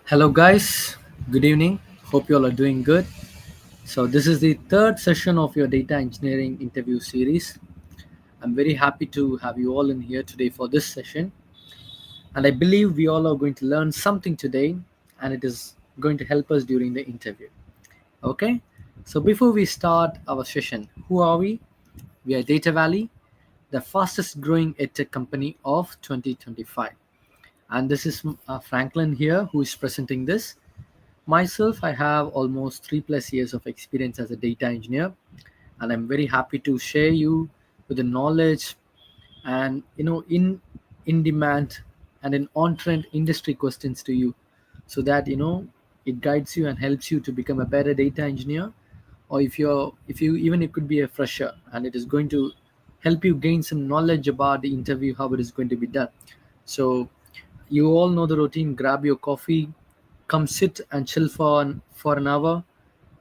Hello, guys. Good evening. Hope you all are doing good. So, this is the third session of your data engineering interview series. I'm very happy to have you all in here today for this session. And I believe we all are going to learn something today, and it is going to help us during the interview. Okay? So, before we start our session, who are we? We are Data Valley, the fastest growing edtech company of 2025. And this is Franklin here who is presenting this. Myself, I have almost 3+ years of experience as a data engineer, and I'm very happy to share you with the knowledge and in demand and in on trend industry questions to you, so that it guides you and helps you to become a better data engineer, or if you even it could be a fresher, and it is going to help you gain some knowledge about the interview, how it is going to be done. So you all know the routine. Grab your coffee, come sit and chill for an hour,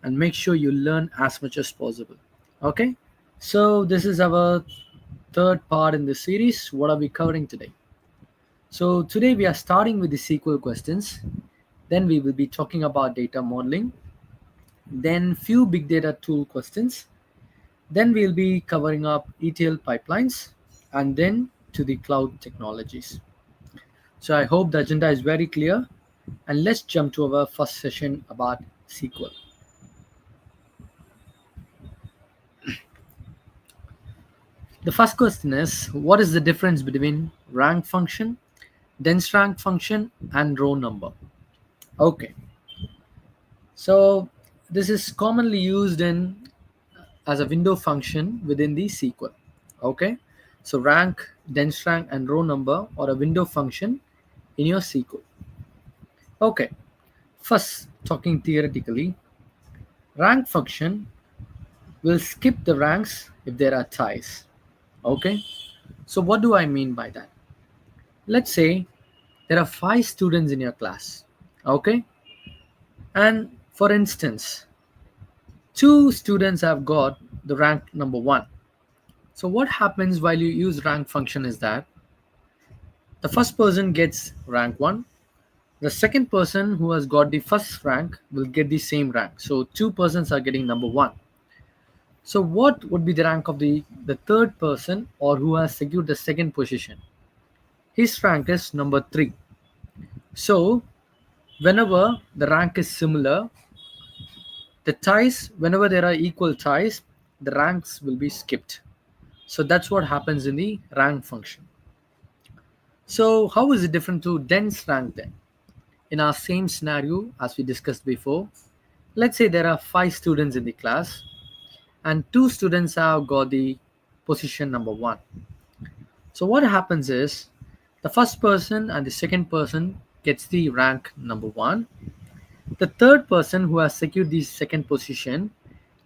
and make sure you learn as much as possible. Okay? So this is our third part in this series. What are we covering today? So today we are starting with the SQL questions. Then we will be talking about data modeling. Then few big data tool questions. Then we'll be covering up ETL pipelines, and then to the cloud technologies. So I hope the agenda is very clear, and let's jump to our first session about SQL. The first question is, what is the difference between rank function, dense rank function, and row number? Okay, so this is commonly used in as a window function within the SQL. Okay, so rank, dense rank, and row number are a window function in your SQL. Okay, first talking theoretically, rank function will skip the ranks if there are ties. Okay, so what do I mean by that? Let's say there are 5 students in your class. Okay, and for instance, 2 students have got the rank number 1. So what happens while you use rank function is that the first person gets rank 1, the second person who has got the first rank will get the same rank, so 2 persons are getting number 1. So what would be the rank of the third person, or who has secured the second position? His rank is number 3. So whenever the rank is similar, the ties, whenever there are equal ties, the ranks will be skipped. So that's what happens in the rank function. So how is it different to dense rank then? In our same scenario as we discussed before, let's say there are 5 students in the class, and 2 students have got the position number 1. So what happens is the first person and the second person gets the rank number 1. The third person who has secured the second position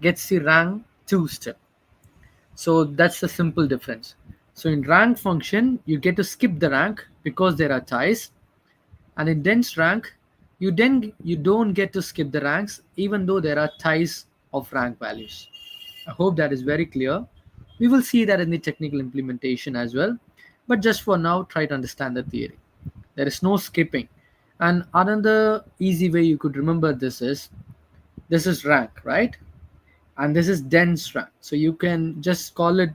gets the rank 2 still. So that's the simple difference. So in rank function, you get to skip the rank because there are ties, and in dense rank, you don't get to skip the ranks even though there are ties of rank values. I hope that is very clear. We will see that in the technical implementation as well, but just for now, try to understand the theory. There is no skipping. And another easy way you could remember this is rank, right? And this is dense rank. So you can just call it,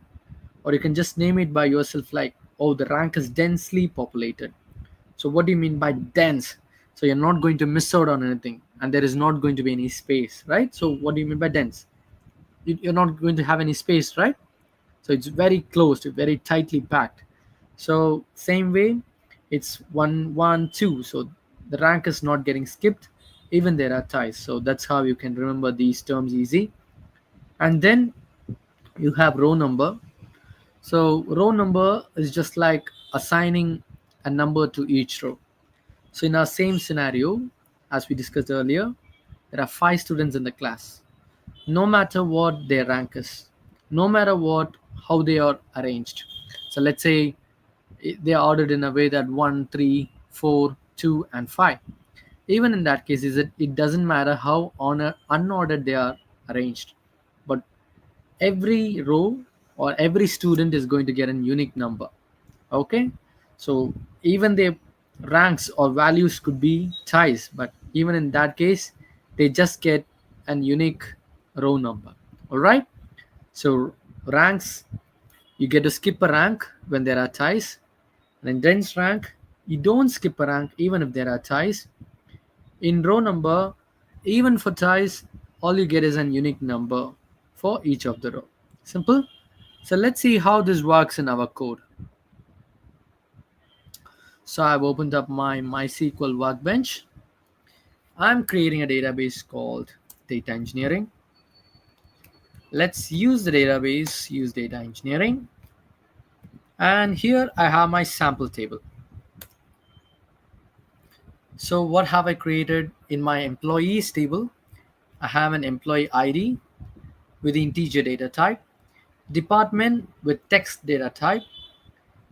or you can just name it by yourself, like, oh, the rank is densely populated. So what do you mean by dense? So you're not going to miss out on anything, and there is not going to be any space, right? So what do you mean by dense? You're not going to have any space, right? So it's very closed, very tightly packed. So same way, it's 1 1 2. So the rank is not getting skipped, even there are ties. So that's how you can remember these terms easy. And then you have row number. So row number is just like assigning a number to each row. So in our same scenario, as we discussed earlier, there are 5 students in the class. No matter what their rank is, no matter what how they are arranged. So let's say they are ordered in a way that 1, 3, 4, 2, and 5. Even in that case, it doesn't matter how unordered they are arranged, but every row or every student is going to get a unique number. Okay, so even they ranks or values could be ties, but even in that case, they just get an unique row number. All right. So ranks, you get to skip a rank when there are ties, and in dense rank, you don't skip a rank even if there are ties. In row number, even for ties, all you get is an unique number for each of the row. Simple. So let's see how this works in our code. So I've opened up my MySQL workbench. I'm creating a database called data engineering. Let's use the database, use data engineering. And here I have my sample table. So what have I created in my employees table? I have an employee ID with integer data type, department with text data type,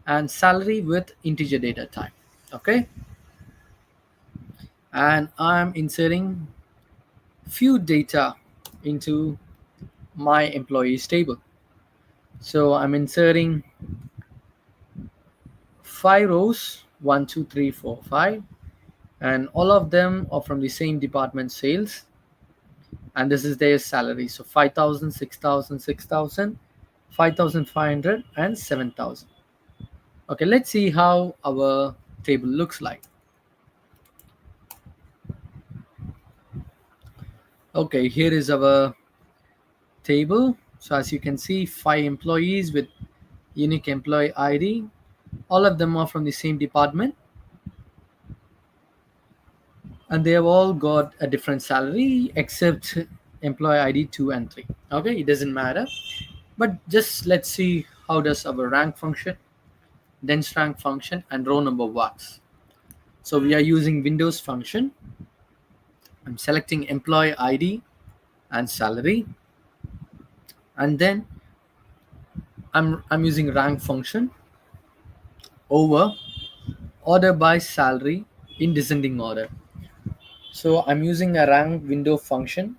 and salary with integer data type. Okay. And I'm inserting few data into my employees table. So I'm inserting 5 rows, 1, 2, 3, 4, 5, and all of them are from the same department, sales, and this is their salary. So 5,000, 6,000, 6,000, 5,500, and 7,000. Okay, let's see how our table looks like. Okay, here is our table. So as you can see, 5 employees with unique employee ID. All of them are from the same department, and they have all got a different salary except employee ID 2 and 3. Okay, it doesn't matter. But just let's see how does our rank function, dense rank function, and row number works. So we are using Windows function. I'm selecting employee ID and salary, and then I'm using rank function over order by salary in descending order. So I'm using a rank window function,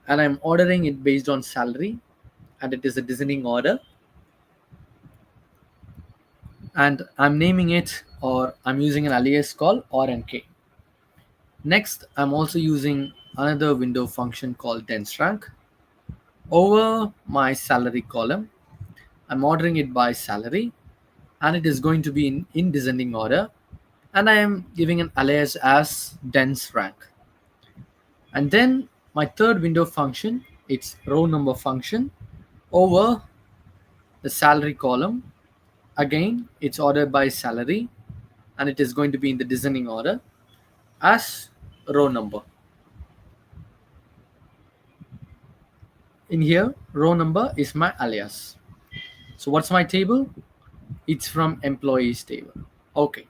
and I'm ordering it based on salary, and it is a descending order, and I'm naming it, or I'm using an alias called RNK. Next, I'm also using another window function called dense rank over my salary column. I'm ordering it by salary, and it is going to be in descending order, and I am giving an alias as dense rank. And then my third window function, it's row number function over the salary column. Again, it's ordered by salary, and it is going to be in the descending order as row number. In here, row number is my alias. So what's my table? It's from employees table. Okay,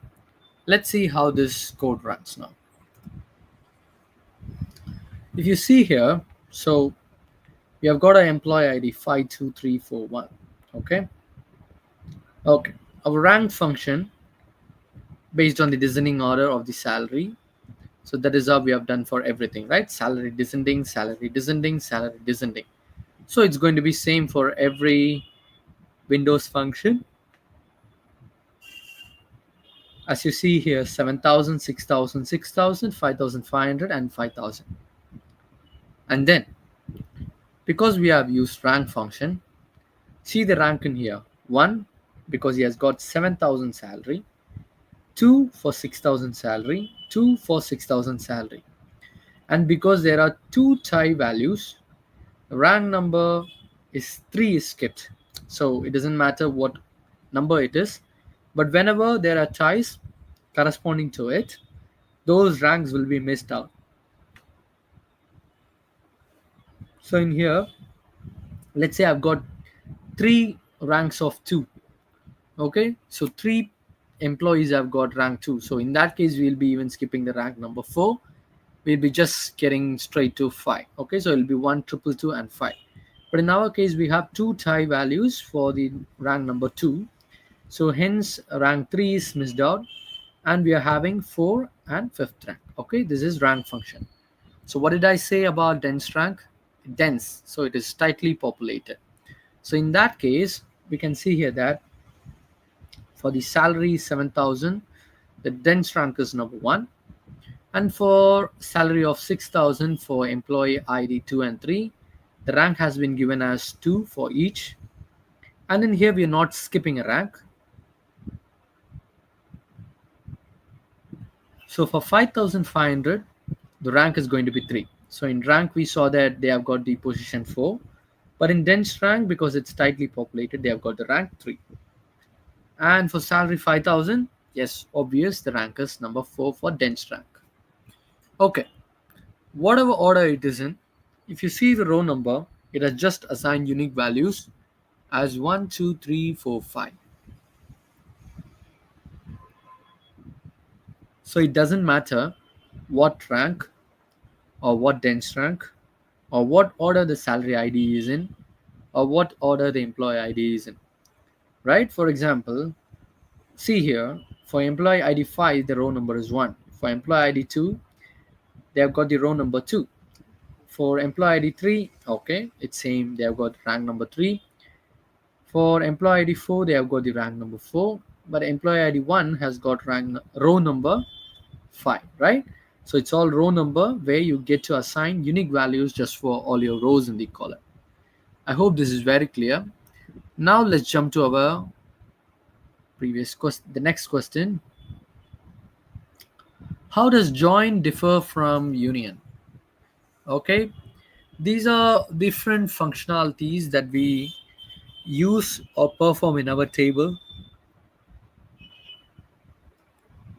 let's see how this code runs now. If you see here, so we have got an employee ID 52341. Okay. Okay. Our rank function based on the descending order of the salary. So that is how we have done for everything, right? Salary descending, salary descending, salary descending. So it's going to be same for every Windows function. As you see here, 7,000, 6,000, 6,000, 5,500, and 5,000. And then, because we have used rank function, see the rank in here. 1, because he has got 7,000 salary. 2 for 6,000 salary. 2 for 6,000 salary. And because there are 2 tie values, the rank number is 3 is skipped. So it doesn't matter what number it is. But whenever there are ties corresponding to it, those ranks will be missed out. So in here, let's say I've got 3 ranks of 2. Okay, so 3 employees have got rank 2. So in that case, we'll be even skipping the rank number 4. We'll be just getting straight to 5. Okay, so it'll be 1, 2, 2, and 5. But in our case, we have 2 tie values for the rank number 2. So hence rank 3 is missed out, and we are having 4 and 5th rank. Okay, this is rank function. So what did I say about dense rank? Dense, so it is tightly populated. So in that case, we can see here that for the salary 7,000, the dense rank is number 1. And for salary of 6,000 for employee ID 2 and 3, the rank has been given as 2 for each. And in here we are not skipping a rank. So for 5,500, the rank is going to be 3. So in rank we saw that they have got the position 4, but in dense rank, because it's tightly populated, they have got the rank 3. And for salary 5,000, yes, obvious, the rank is number 4 for dense rank. Okay, whatever order it is in, if you see the row number, it has just assigned unique values as 1, 2, 3, 4, 5. So it doesn't matter what rank or what dense rank or what order the salary ID is in or what order the employee ID is in, right? For example, see here, for employee ID 5, the row number is 1. For employee ID 2, they have got the row number 2. For employee ID 3, okay, it's same, they have got rank number 3. For employee ID 4, they have got the rank number 4, but employee ID 1 has got row number 5, right? So it's all row number where you get to assign unique values just for all your rows in the column. I hope this is very clear. Now let's jump to our previous question. The next question: how does join differ from union? Okay, these are different functionalities that we use or perform in our table,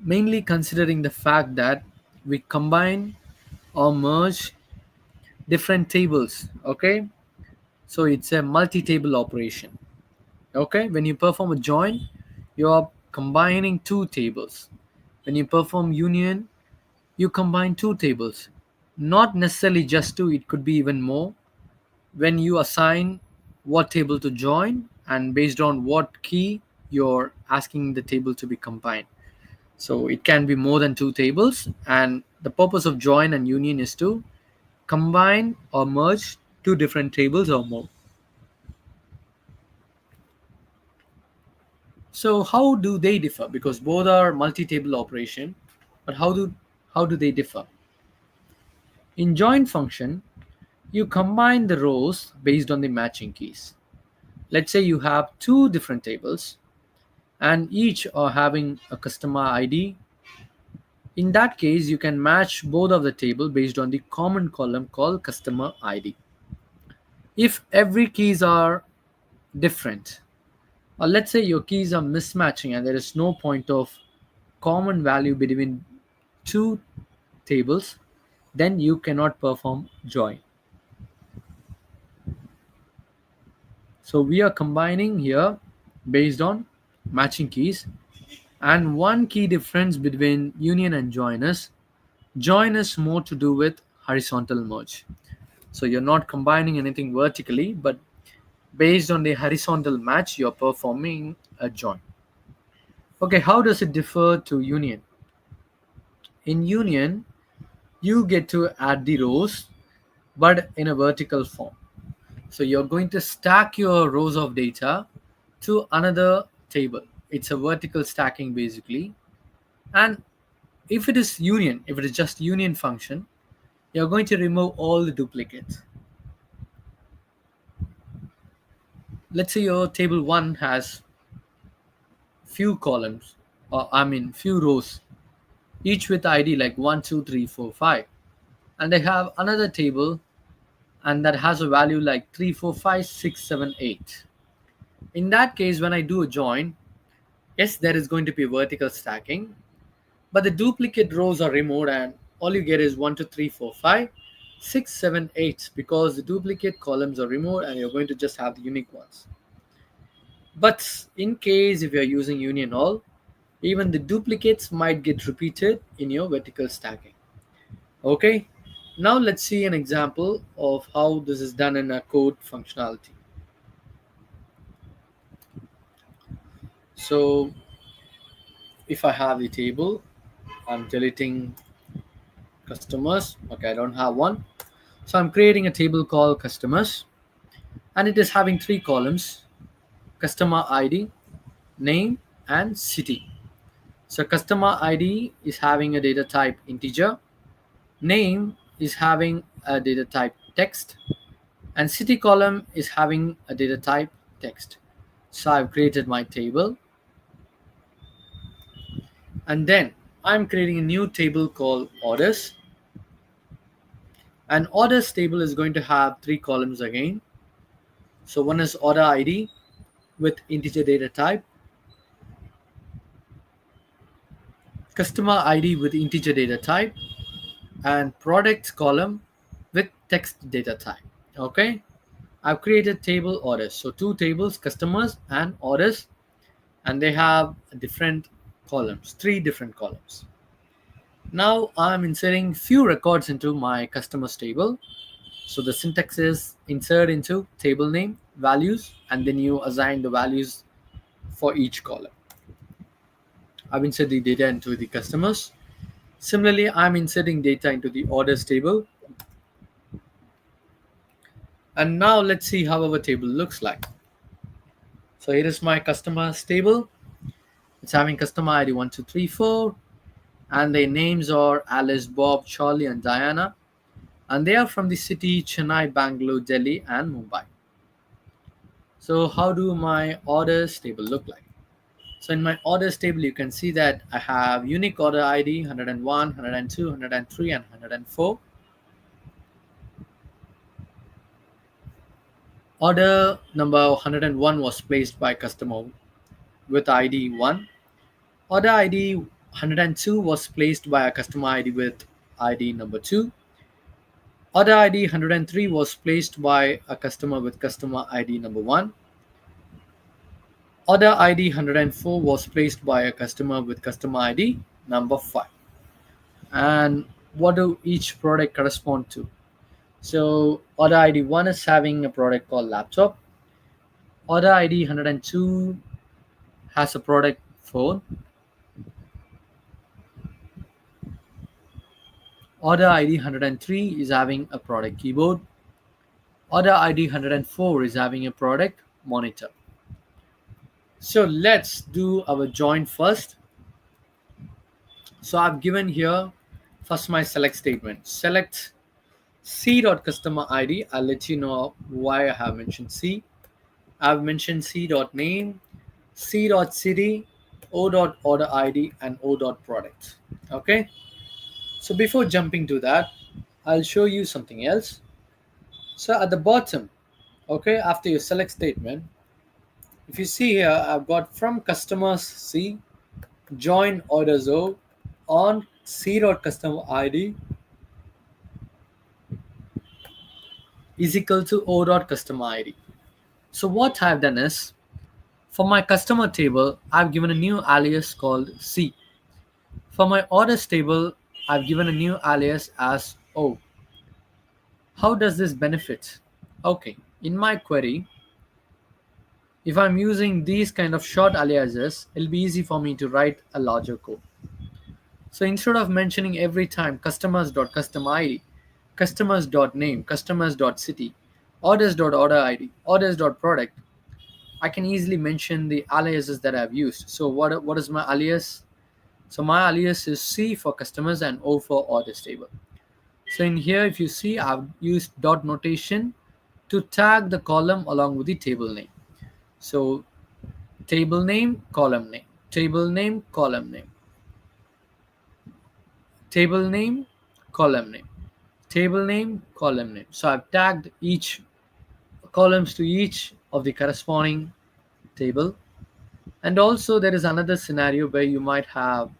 mainly considering the fact that we combine or merge different tables. Okay, so it's a multi-table operation. Okay, when you perform a join, you are combining two tables. When you perform union, you combine two tables, not necessarily just two, it could be even more. When you assign what table to join and based on what key you're asking the table to be combined, so it can be more than two tables, and the purpose of join and union is to combine or merge two different tables or more. So how do they differ? Because both are multi-table operation, but how do they differ? In join function, you combine the rows based on the matching keys. Let's say you have two different tables and each are having a customer ID. In that case, you can match both of the table based on the common column called customer ID. If every keys are different, or let's say your keys are mismatching and there is no point of common value between two tables, then you cannot perform join. So we are combining here based on matching keys. And one key difference between union and join is more to do with horizontal merge. So you're not combining anything vertically, but based on the horizontal match, you're performing a join. Okay, how does it differ to union? In union, you get to add the rows, but in a vertical form. So you're going to stack your rows of data to another table. It's a vertical stacking basically. And if it is just union function, you're going to remove all the duplicates. Let's say your table 1 has few columns, or I mean few rows, each with ID like 1, 2, 3, 4, 5. And they have another table and that has a value like 3, 4, 5, 6, 7, 8. In that case, when I do a join, yes, there is going to be vertical stacking, but the duplicate rows are removed and all you get is 1, 2, 3, 4, 5, 6, 7, 8, because the duplicate columns are removed and you're going to just have the unique ones. But in case if you're using union all, even the duplicates might get repeated in your vertical stacking. Okay, now let's see an example of how this is done in a code functionality. So if I have the table, I'm deleting customers. Okay, I don't have one. So I'm creating a table called customers, and it is having three columns: customer ID, name, and city. So customer ID is having a data type integer, name is having a data type text, and city column is having a data type text. So I've created my table, and then I'm creating a new table called orders. And orders table is going to have three columns again. So one is order ID with integer data type, customer ID with integer data type, and product column with text data type. Okay, I've created table orders. So two tables, customers and orders, and they have different columns, three different columns. Now I'm inserting few records into my customers table. So the syntax is insert into table name, values, and then you assign the values for each column. I've inserted the data into the customers. Similarly, I'm inserting data into the orders table. And now let's see how our table looks like. So here is my customers table. It's having customer ID 1234, and their names are Alice, Bob, Charlie, and Diana. And they are from the city Chennai, Bangalore, Delhi, and Mumbai. So how do my orders table look like? So in my orders table, you can see that I have unique order ID 101, 102, 103, and 104. Order number 101 was placed by customer with ID 1. Order ID 102 was placed by a customer ID with ID number 2. Order ID 103 was placed by a customer with customer ID number 1. Order ID 104 was placed by a customer with customer ID number 5. And what do each product correspond to? So order ID 1 is having a product called laptop. Order ID 102 has a product phone. Order ID 103 is having a product keyboard. Order ID 104 is having a product monitor. So let's do our join first. So I've given here first my select statement. Select c.customer ID. I'll let you know why I have mentioned c. I've mentioned c.name, c.city, o.order ID, and o.product. Okay. So before jumping to that, I'll show you something else. So at the bottom, okay, after your select statement, if you see here, I've got from customers C, join orders O on c.customer ID is equal to o.customer ID. So what I've done is, for my customer table, I've given a new alias called C. For my orders table, I've given a new alias as O. How does this benefit? Okay, in my query, if I'm using these kind of short aliases, it'll be easy for me to write a larger code. So instead of mentioning every time customers.customer ID, customers.name, customers.city, orders.order ID, orders.product, I can easily mention the aliases that I've used. So what is my alias? So my alias is C for customers and O for orders table. So in here, if you see, I've used dot notation to tag the column along with the table name. So table name, column name, table name, column name, table name, column name, table name, column name. So I've tagged each columns to each of the corresponding table. And also there is another scenario where you might have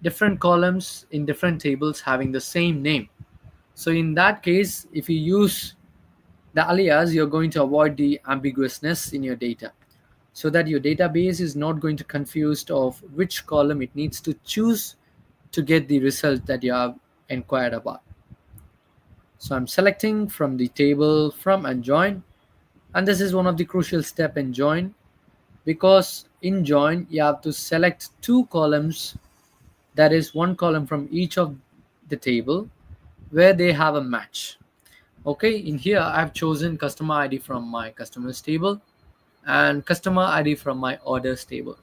different columns in different tables having the same name. So in that case, if you use the alias, you're going to avoid the ambiguousness in your data, so that your database is not going to confused of which column it needs to choose to get the result that you have inquired about. So I'm selecting from the table from and join, and this is one of the crucial step in join, because in join you have to select two columns, that is one column from each of the table where they have a match. Okay, in here I've chosen customer ID from my customers table and customer ID from my orders table.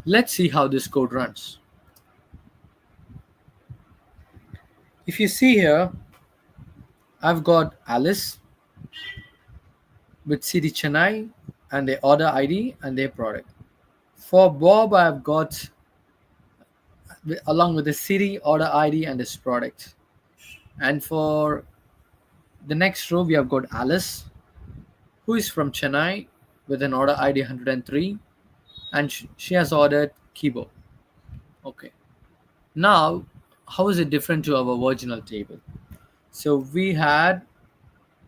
Let's see how this code runs. If you see here, I've got Alice with city Chennai and their order ID and their product. For Bob, I've got along with the city, order ID, and his product. And for the next row, we have got Alice, who is from Chennai with an order ID 103, and she has ordered keyboard. Okay. Now, how is it different to our original table? So we had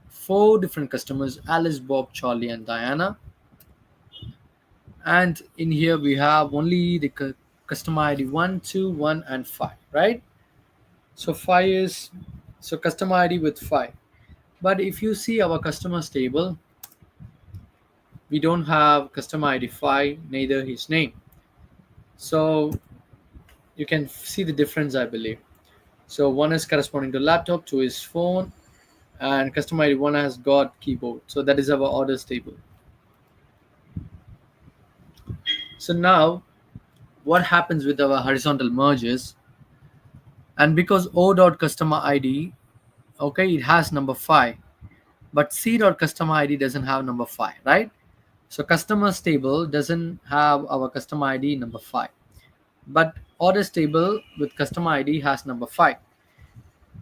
four different customers: Alice, Bob, Charlie, and Diana. And in here we have only the customer ID 1, 2, 1, and 5, right? So 5 is so customer ID with 5. But if you see our customers table, we don't have customer ID 5, neither his name. So you can see the difference, I believe. So one is corresponding to laptop, two is phone, and customer ID one has got keyboard. So that is our orders table. So now what happens with our horizontal merges? And because O dot customer ID, okay, it has number 5, but C dot customer ID doesn't have number 5, right? So customers table doesn't have our customer ID number 5, but orders table with customer ID has number 5.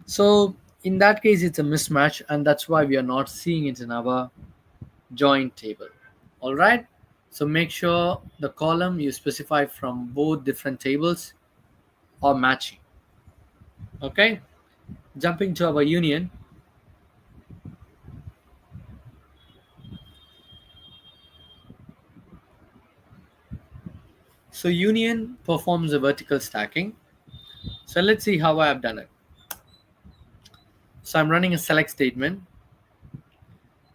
So in that case, it's a mismatch, and that's why we are not seeing it in our joint table. All right. So make sure the column you specify from both different tables are matching. Okay. Jumping to our union. So union performs a vertical stacking. So let's see how I have done it. So I'm running a select statement,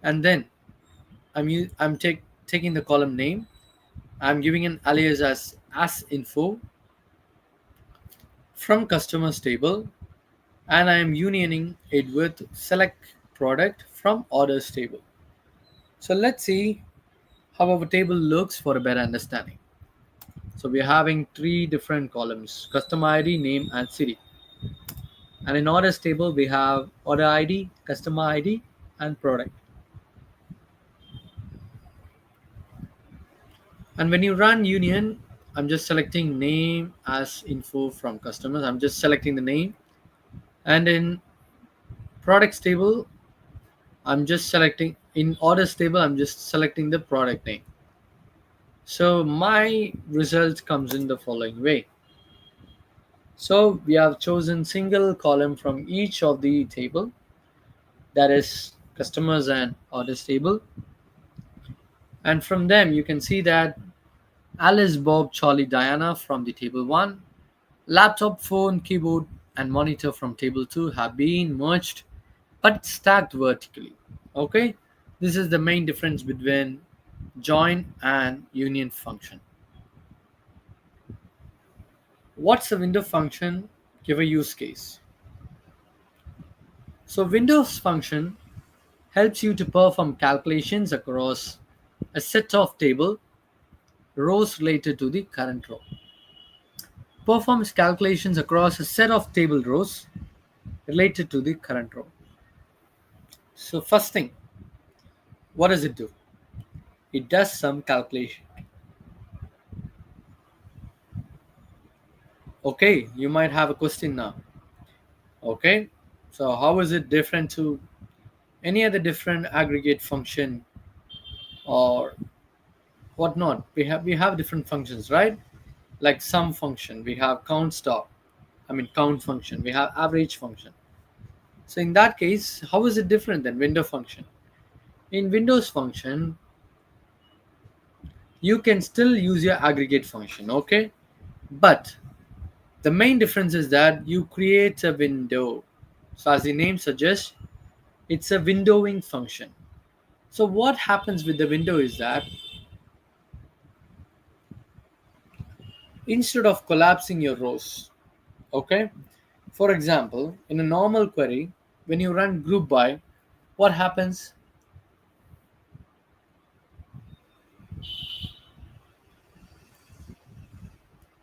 and then taking the column name. I'm giving an alias as info from customers table, and I am unioning it with select product from orders table. So let's see how our table looks for a better understanding. So we're having three different columns: customer ID, name, and city. And in orders table, we have order ID, customer ID, and product. And when you run union, I'm just selecting name as info from customers. I'm just selecting the name. And in products table, I'm just selecting in orders table, I'm just selecting the product name. So my result comes in the following way. So we have chosen single column from each of the table, that is customers and orders table. And from them you can see that Alice, Bob, Charlie, Diana from the table 1, laptop, phone, keyboard, and monitor from table 2 have been merged but stacked vertically. Okay, this is the main difference between join and union function. What's a window function? Give a use case. So Windows function helps you to perform calculations across a set of table rows related to the current row. Performs calculations across a set of table rows related to the current row. So first thing, what does it do? It does some calculation. Okay, you might have a question now. Okay, so how is it different to any other different aggregate function or whatnot? We have different functions, right? Like sum function, we have count star, count function, we have average function. So in that case, how is it different than window function? In Windows function, you can still use your aggregate function, okay? But the main difference is that you create a window. So as the name suggests, it's a windowing function. So what happens with the window is that instead of collapsing your rows, okay? For example, in a normal query, when you run group by, what happens?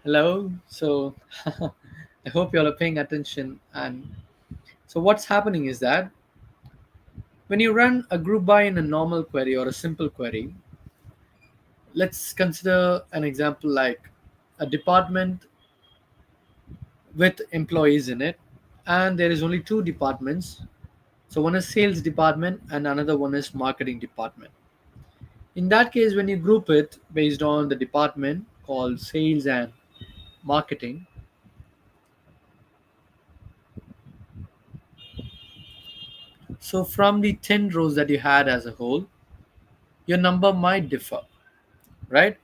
Hello. So I hope you all are paying attention. And so what's happening is that when you run a group by in a normal query or a simple query, let's consider an example like a department with employees in it, and there is only two departments. So one is sales department and another one is marketing department. In that case, when you group it based on the department called sales and marketing, so from the 10 rows that you had as a whole, your number might differ, right?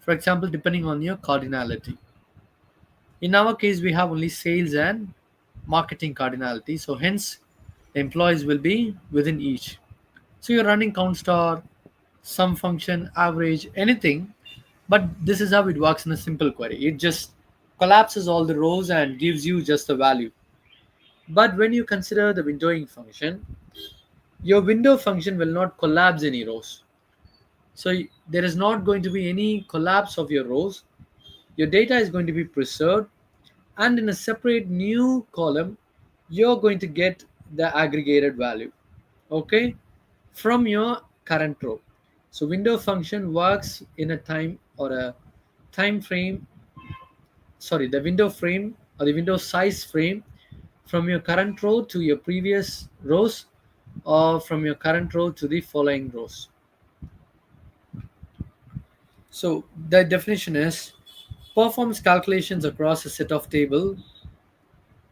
For example, depending on your cardinality. In our case, we have only sales and marketing cardinality, so hence the employees will be within each. So you're running count star, sum function, average, anything, but this is how it works in a simple query. It just collapses all the rows and gives you just the value. But when you consider the windowing function, your window function will not collapse any rows. So there is not going to be any collapse of your rows. Your data is going to be preserved, and in a separate new column, you're going to get the aggregated value, okay, from your current row. So window function works in a time or a time frame, sorry, the window frame or the window size frame from your current row to your previous rows, or from your current row to the following rows. So the definition is performs calculations across a set of table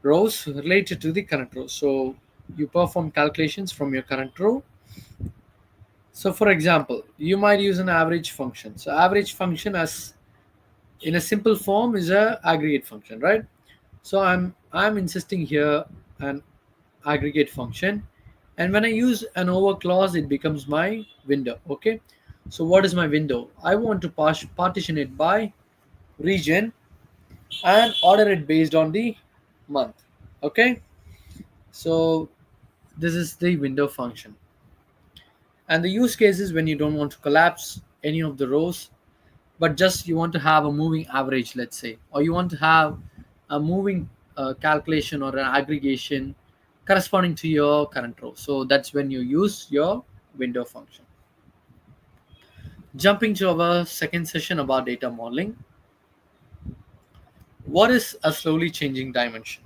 rows related to the current row. So you perform calculations from your current row. So for example, you might use an average function. So average function as in a simple form is a aggregate function, right? So I'm insisting here an aggregate function, and when I use an over clause, it becomes my window. Okay, so what is my window? I want to partition it by region and order it based on the month. Okay, so this is the window function, and the use case is when you don't want to collapse any of the rows, but just you want to have a moving average, let's say, or you want to have a moving calculation or an aggregation corresponding to your current row. So that's when you use your window function. Jumping to our second session about data modeling. What is a slowly changing dimension?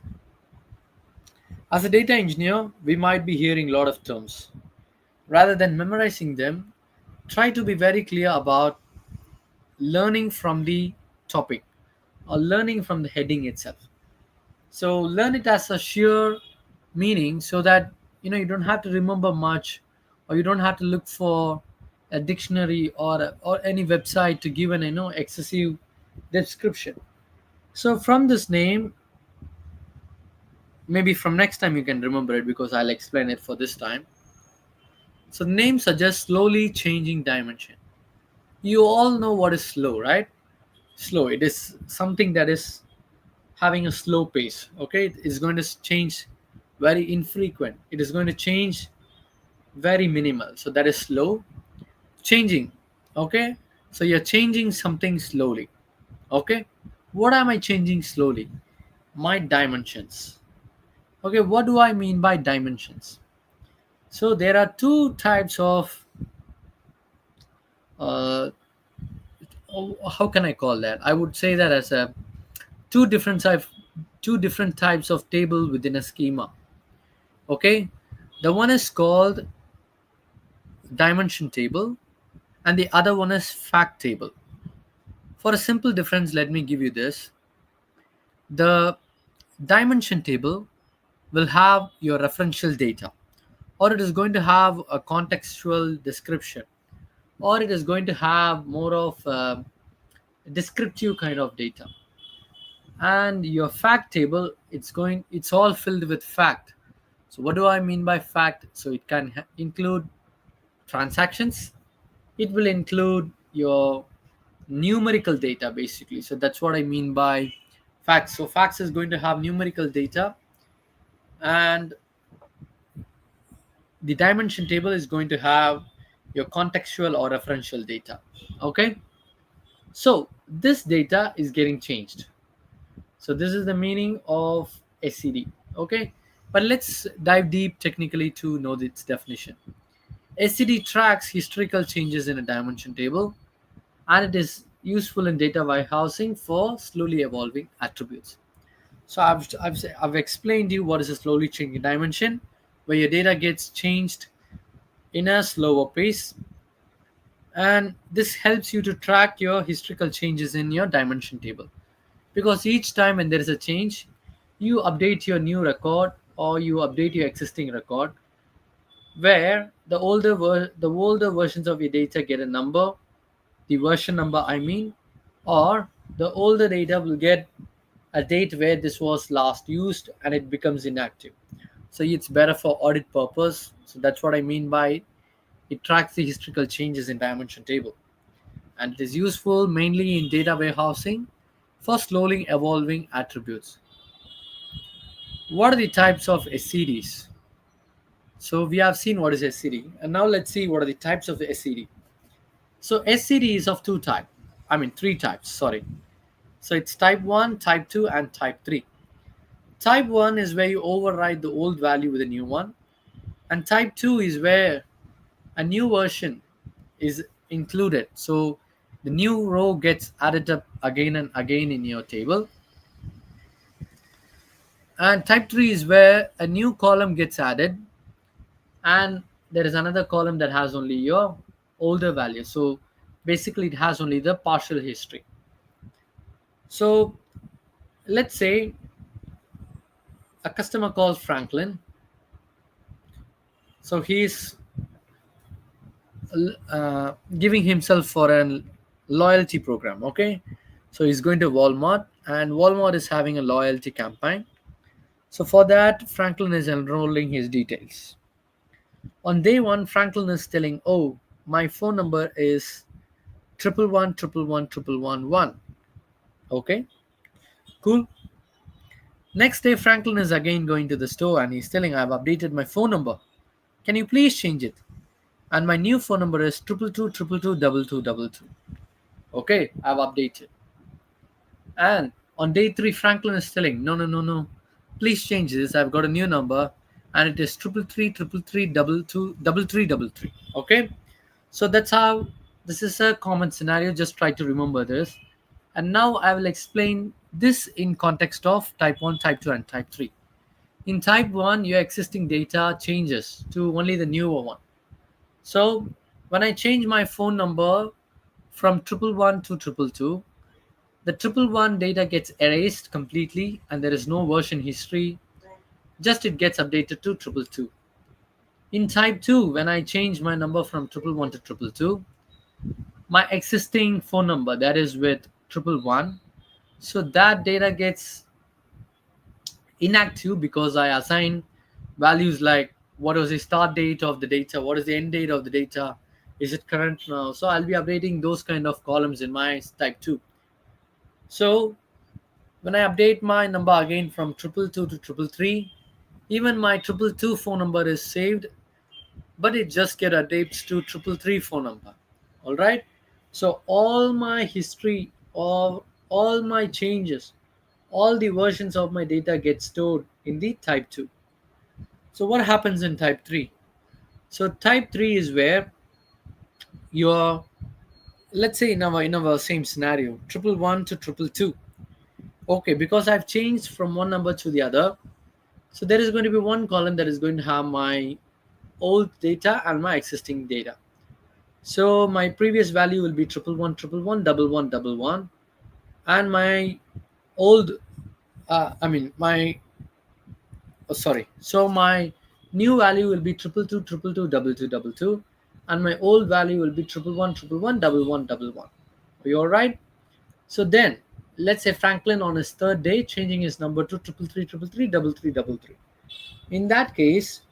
As a data engineer, we might be hearing a lot of terms. Rather than memorizing them, try to be very clear about learning from the topic or learning from the heading itself. So learn it as a sheer meaning, so that you don't have to remember much, or you don't have to look for a dictionary or any website to give an excessive description. So from this name, maybe from next time you can remember it, because I'll explain it for this time. So name suggests slowly changing dimension. You all know what is slow, right? Slow, it is something that is having a slow pace. Okay, it is going to change very infrequent, it is going to change very minimal, so that is slow changing. Okay, so you're changing something slowly. Okay, what am I changing slowly? My dimensions. Okay, what do I mean by dimensions? So there are two types of uh, how can I call that? I would say that as a two different type two different types of table within a schema. Okay, the one is called dimension table, and the other one is fact table. For a simple difference, let me give you this. The dimension table will have your referential data, or it is going to have a contextual description, or it is going to have more of a descriptive kind of data. And your fact table, it's all filled with fact. So what do I mean by fact? So it can include transactions, it will include your numerical data basically. So that's what I mean by facts. So facts is going to have numerical data, and the dimension table is going to have your contextual or referential data. Okay, So this data is getting changed. So this is the meaning of SCD. Okay, but let's dive deep technically to know its definition. SCD tracks historical changes in a dimension table, and it is useful in data warehousing for slowly evolving attributes. So I've explained you what is a slowly changing dimension, where your data gets changed in a slower pace, and this helps you to track your historical changes in your dimension table, because each time when there is a change, you update your new record or you update your existing record, where the older versions of your data get a number, the version number I mean, or the older data will get a date where this was last used and it becomes inactive. So it's better for audit purpose. So that's what I mean by it tracks the historical changes in dimension table, and it is useful mainly in data warehousing for slowly evolving attributes. What are the types of SCDs? So we have seen what is SCD, and now let's see what are the types of the SCD. So SCD is of two types. I mean three types. Sorry. So it's type 1, type 2, and type 3. Type 1 is where you override the old value with a new one, and type 2 is where a new version is included. So the new row gets added up again and again in your table. And type 3 is where a new column gets added, and there is another column that has only your older value. So basically it has only the partial history. So let's say a customer calls Franklin. So he's giving himself for a loyalty program. Okay, so he's going to Walmart, and Walmart is having a loyalty campaign. So for that, Franklin is enrolling his details. On day one, Franklin is telling, "Oh, my phone number is 111 111 111." Okay, cool. Next day, Franklin is again going to the store and he's telling, "I've updated my phone number. Can you please change it? And my new phone number is 222 222 2222." Okay, I've updated. And on day three, Franklin is telling, "No, no, no, no. Please change this. I've got a new number, and it is 333 333 222 333. Okay, so that's how this is a common scenario. Just try to remember this. And now I will explain this in context of type 1, type 2, and type 3. In type 1, your existing data changes to only the newer one. So when I change my phone number from 111 to 222, the 111 data gets erased completely and there is no version history, just it gets updated to 222. In type 2, when I change my number from 111 to 222, my existing phone number that is with 111, so that data gets inactive because I assign values like what was the start date of the data, what is the end date of the data, is it current now. So I'll be updating those kind of columns in my type 2. So when I update my number again from 222 to 333, even my 222 phone number is saved, but it just get updates to 333 phone number. All right. So all my history of all my changes, all the versions of my data get stored in the type 2. So what happens in type 3? So type 3 is where your, let's say in our same scenario, 111 to 222. Okay, because I've changed from one number to the other, so there is going to be one column that is going to have my old data and my existing data. So my previous value will be 111 111 111, and my old I mean my oh, sorry. So my new value will be 222 222 222, and my old value will be 111 111 111 111. Are you all right? So then, let's say Franklin on his third day changing his number to 333 333 333. In that case,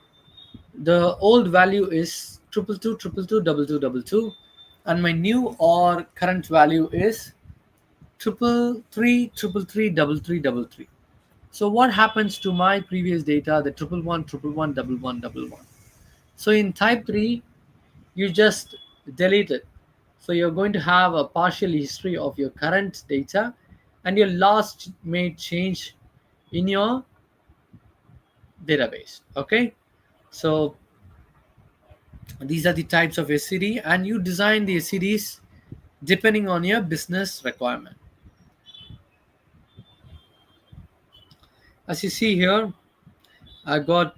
the old value is 222 222 222, and my new or current value is 333 333 333. So what happens to my previous data, the 111 111 111 111? So in type 3, you just delete it. So you're going to have a partial history of your current data and your last made change in your database. Okay, so these are the types of SCD, and you design the SCDs depending on your business requirement. As you see here, I got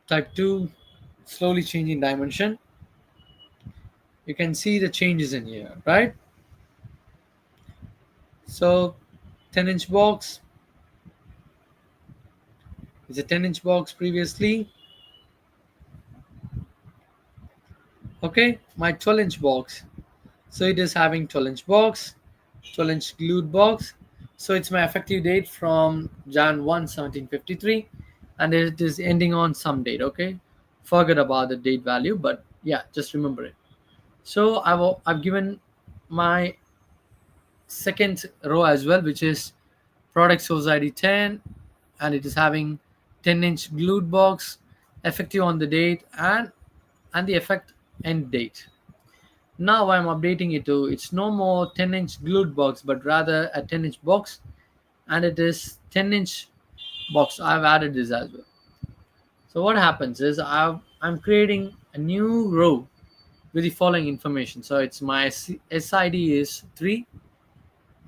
type 2 slowly changing dimension. You can see the changes in here, right? So 10-inch box is a 10-inch box previously. Okay, my 12-inch box. So it is having 12-inch box, 12-inch glued box. So it's my effective date from Jan 1, 1753, and it is ending on some date. Okay, forget about the date value, but yeah, just remember it. So I've given my second row as well, which is product source ID 10, and it is having 10-inch glued box, effective on the date, and the effect end date. Now I'm updating it to it's no more 10-inch glued box, but rather a 10-inch box, and it is 10-inch box. I've added this as well. So what happens is I'm creating a new row with the following information. So it's my SID is 3,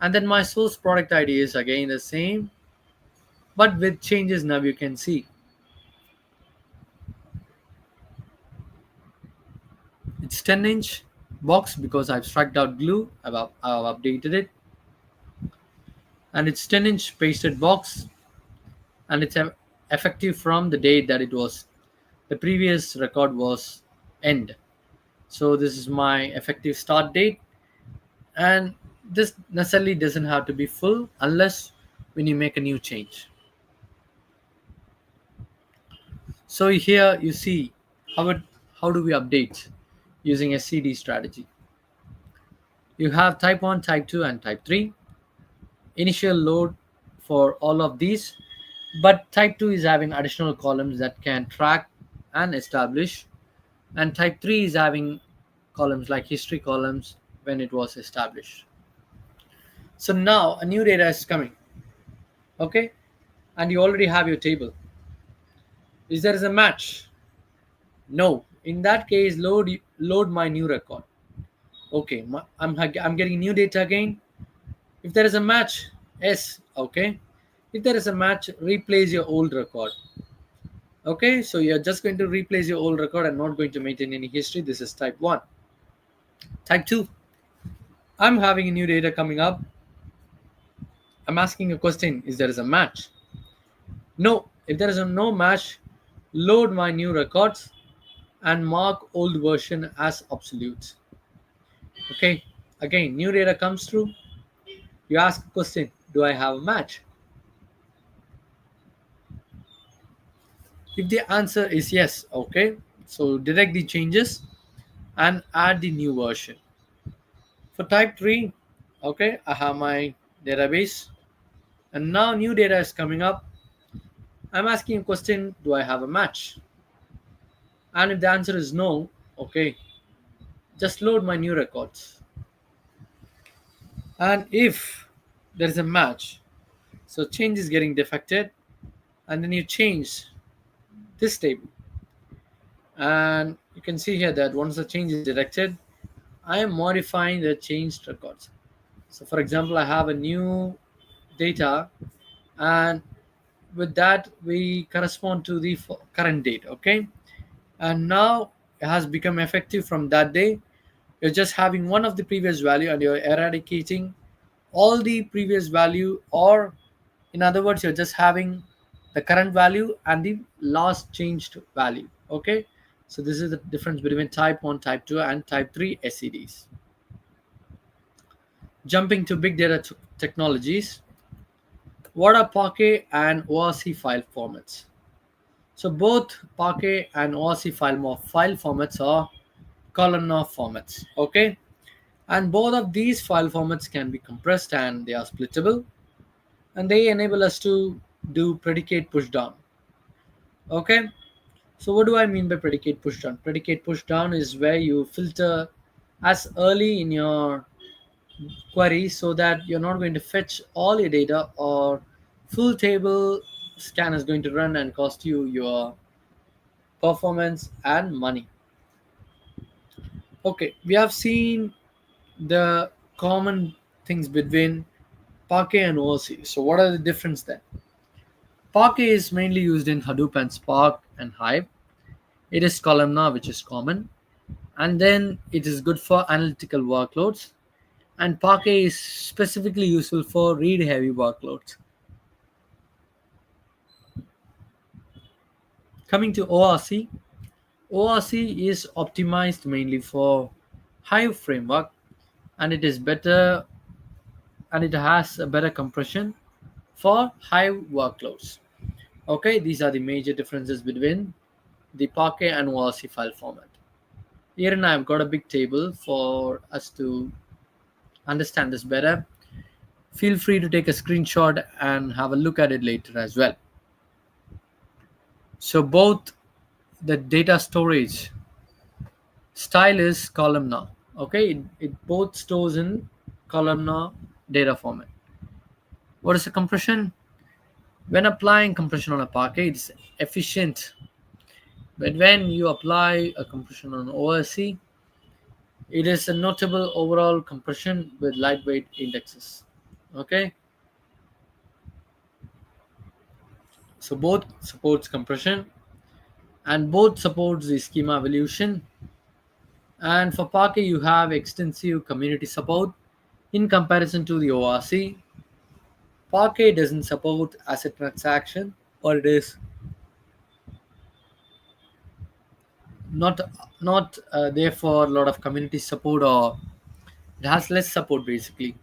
and then my source product ID is again the same, but with changes now you can see. It's 10-inch box because I've struck out glue. I've updated it, and it's 10-inch pasted box, and it's effective from the date that it was. The previous record was end. So this is my effective start date, and this necessarily doesn't have to be full unless when you make a new change. So here you see how do we update using a CD strategy. You have type 1, type 2, and type 3. Initial load for all of these, but type 2 is having additional columns that can track and establish, and type 3 is having columns like history columns when it was established. So now a new data is coming, okay, and you already have your table. Is there is a match? No. In that case, load my new record. Okay, I'm getting new data again. If there is a match, yes, okay. If there is a match, replace your old record. Okay, so you're just going to replace your old record and not going to maintain any history. This is type 1. Type 2, I'm having a new data coming up. I'm asking a question, is there is a match? No. If there is a no match, load my new records and mark old version as obsolete. Okay, again, new data comes through. You ask a question, do I have a match? If the answer is yes, okay, so direct the changes and add the new version. For type 3, okay, I have my database, and now new data is coming up. I'm asking a question, do I have a match? And if the answer is no, okay, just load my new records. And if there is a match, so change is getting defected, and then you change this table, and you can see here that once the change is detected, I am modifying the changed records. So for example, I have a new data, and with that we correspond to the current date, okay, and now it has become effective from that day. You're just having one of the previous value and you're eradicating all the previous value, or in other words, you're just having the current value and the last changed value. Okay, so this is the difference between type 1, type 2, and type 3 SCDs. Jumping to big data technologies, what are Parquet and ORC file formats? So both Parquet and ORC file formats are columnar formats. Okay, and both of these file formats can be compressed and they are splittable, and they enable us to do predicate pushdown. Okay, so what do I mean by predicate pushdown? Predicate pushdown is where you filter as early in your query so that you're not going to fetch all your data, or full table scan is going to run and cost you your performance and money. Okay, we have seen the common things between Parquet and ORC. So what are the difference then? Parquet is mainly used in Hadoop and Spark and Hive. It is columnar, which is common, and then it is good for analytical workloads. And Parquet is specifically useful for read-heavy workloads. Coming to ORC, ORC is optimized mainly for Hive framework, and it is better, and it has a better compression for Hive workloads. Okay, these are the major differences between the Parquet and ORC file format. Here and I've got a big table for us to understand this better. Feel free to take a screenshot and have a look at it later as well. So both the data storage style is columnar. Okay, it both stores in columnar data format. What is the compression? When applying compression on a Parquet, it's efficient. But when you apply a compression on OSC, it is a notable overall compression with lightweight indexes. Okay, so both supports compression and both supports the schema evolution. And for Parquet, you have extensive community support in comparison to the ORC. Parquet doesn't support asset transaction, or it is not therefore a lot of community support, or it has less support basically.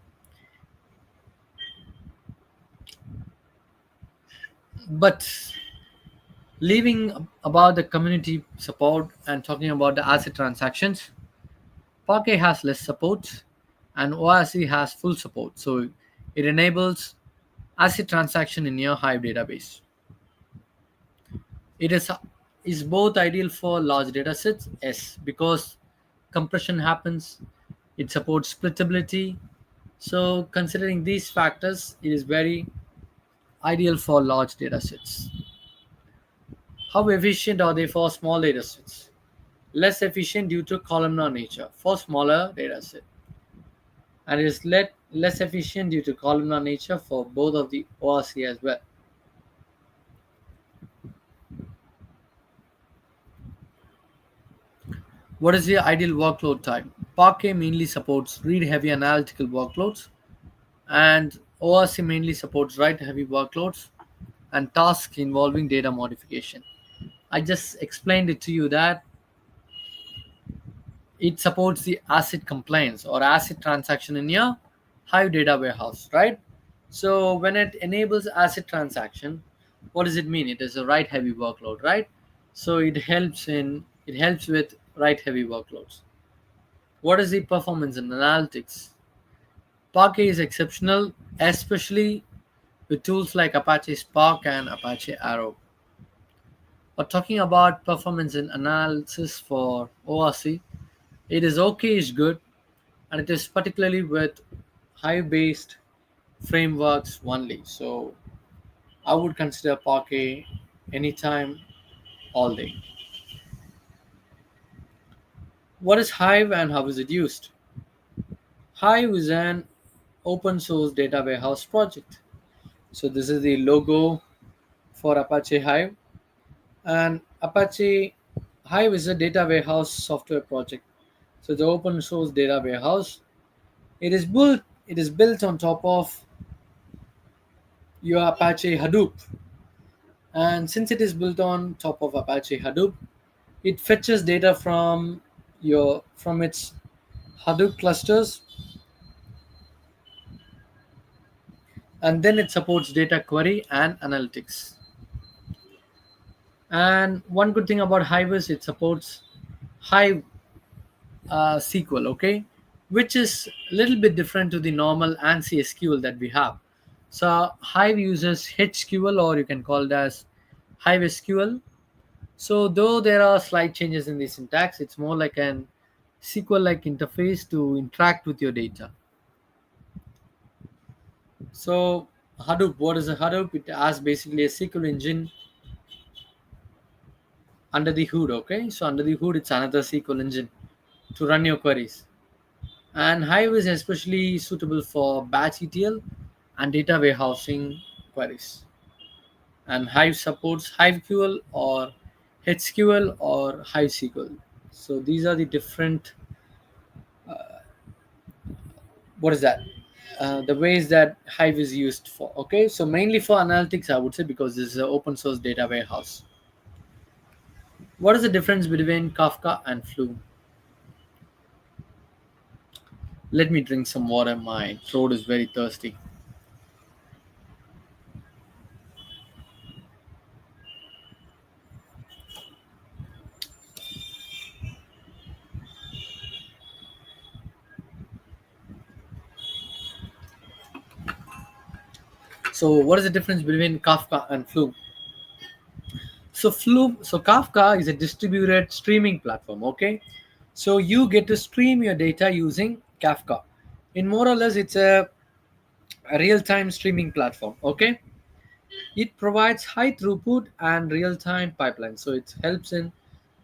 But leaving about the community support and talking about the asset transactions, Parquet has less support and ORC has full support. So it enables asset transaction in your Hive database. It is both ideal for large data sets, yes, because compression happens, it supports splittability. So considering these factors, it is very ideal for large data sets. How efficient are they for small data sets? Less efficient due to columnar nature for smaller data set, and it is less efficient due to columnar nature for both of the ORC as well. What is the ideal workload type? Parquet mainly supports read-heavy analytical workloads, and ORC mainly supports write-heavy workloads and tasks involving data modification. I just explained it to you that it supports the ACID compliance or ACID transaction in your Hive data warehouse, right? So when it enables ACID transaction, what does it mean? It is a write heavy workload, right? So it helps with write heavy workloads. What is the performance in analytics? Parquet is exceptional, especially with tools like Apache Spark and Apache Arrow. But talking about performance in analysis for ORC, it is okay is good, and it is particularly with Hive based frameworks only. So I would consider Parquet anytime, all day. What is Hive and how is it used? Hive is an open source data warehouse project. So this is the logo for Apache Hive, and Apache Hive is a data warehouse software project. So the open source data warehouse. It is built on top of your Apache Hadoop. And since it is built on top of Apache Hadoop, it fetches data from its Hadoop clusters, and then it supports data query and analytics. And one good thing about Hive is it supports Hive SQL, okay, which is a little bit different to the normal ANSI SQL that we have. So Hive uses HQL, or you can call it as Hive SQL. So though there are slight changes in the syntax, it's more like an SQL like interface to interact with your data. So Hadoop, what is a Hadoop? It has basically a SQL engine under the hood. Okay, so under the hood, it's another SQL engine to run your queries. And Hive is especially suitable for batch ETL and data warehousing queries. And Hive supports HiveQL or HQL or HiveSQL. So these are the different, what is that? The ways that Hive is used for. Okay, so mainly for analytics, I would say, because this is an open source data warehouse. What is the difference between Kafka and Flume? Let me drink some water. My throat is very thirsty. So, what is the difference between Kafka and Flume? So Kafka is a distributed streaming platform. Okay, so you get to stream your data using Kafka. In more or less, it's a real-time streaming platform. Okay, it provides high throughput and real-time pipeline. So it helps in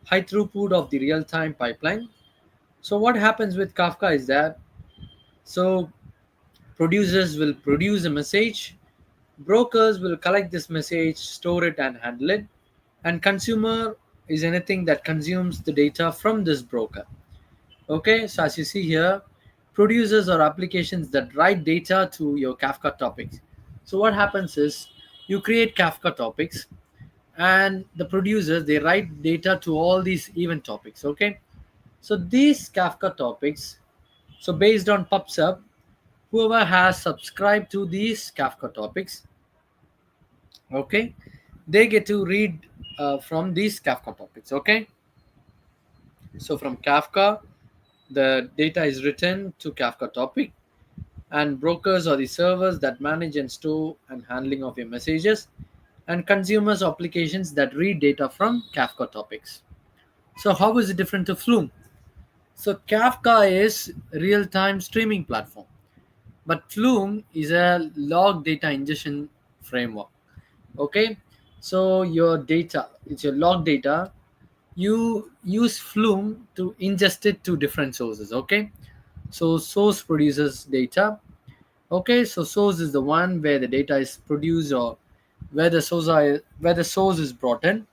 high throughput of the real-time pipeline. So what happens with Kafka is that so producers will produce a message, brokers will collect this message, store it, and handle it, and consumer is anything that consumes the data from this broker. Okay, so as you see here, producers are applications that write data to your Kafka topics. So what happens is you create Kafka topics, and the producers they write data to all these event topics. Okay, so these Kafka topics, so based on PubSub, whoever has subscribed to these Kafka topics, okay, they get to read from these Kafka topics. Okay, so from Kafka, the data is written to Kafka topic, and brokers are the servers that manage and store and handling of your messages, and consumers applications that read data from Kafka topics. So how is it different to Flume? So Kafka is real-time streaming platform, but Flume is a log data ingestion framework. Okay, so your data, it's your log data. You use Flume to ingest it to different sources. Okay, so source produces data. Okay, so source is the one where the data is produced or where the source is brought in,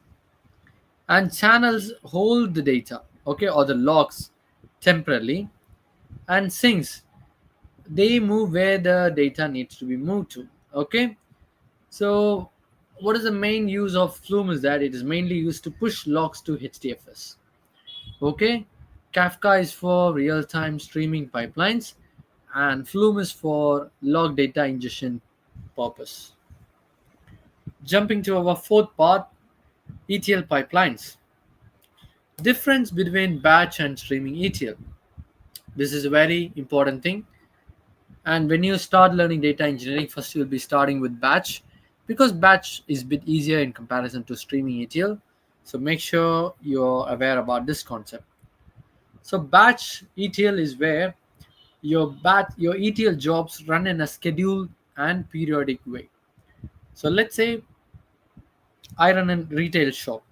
and channels hold the data, okay, or the logs temporarily, and sinks they move where the data needs to be moved to. Okay, so what is the main use of Flume is that it is mainly used to push logs to HDFS. Okay, Kafka is for real-time streaming pipelines, and Flume is for log data ingestion purpose. Jumping to our fourth part, ETL pipelines. Difference between batch and streaming ETL. This is a very important thing. And when you start learning data engineering, first you'll be starting with batch because batch is a bit easier in comparison to streaming ETL. So make sure you're aware about this concept. So batch ETL is where your ETL jobs run in a scheduled and periodic way. So let's say I run a retail shop.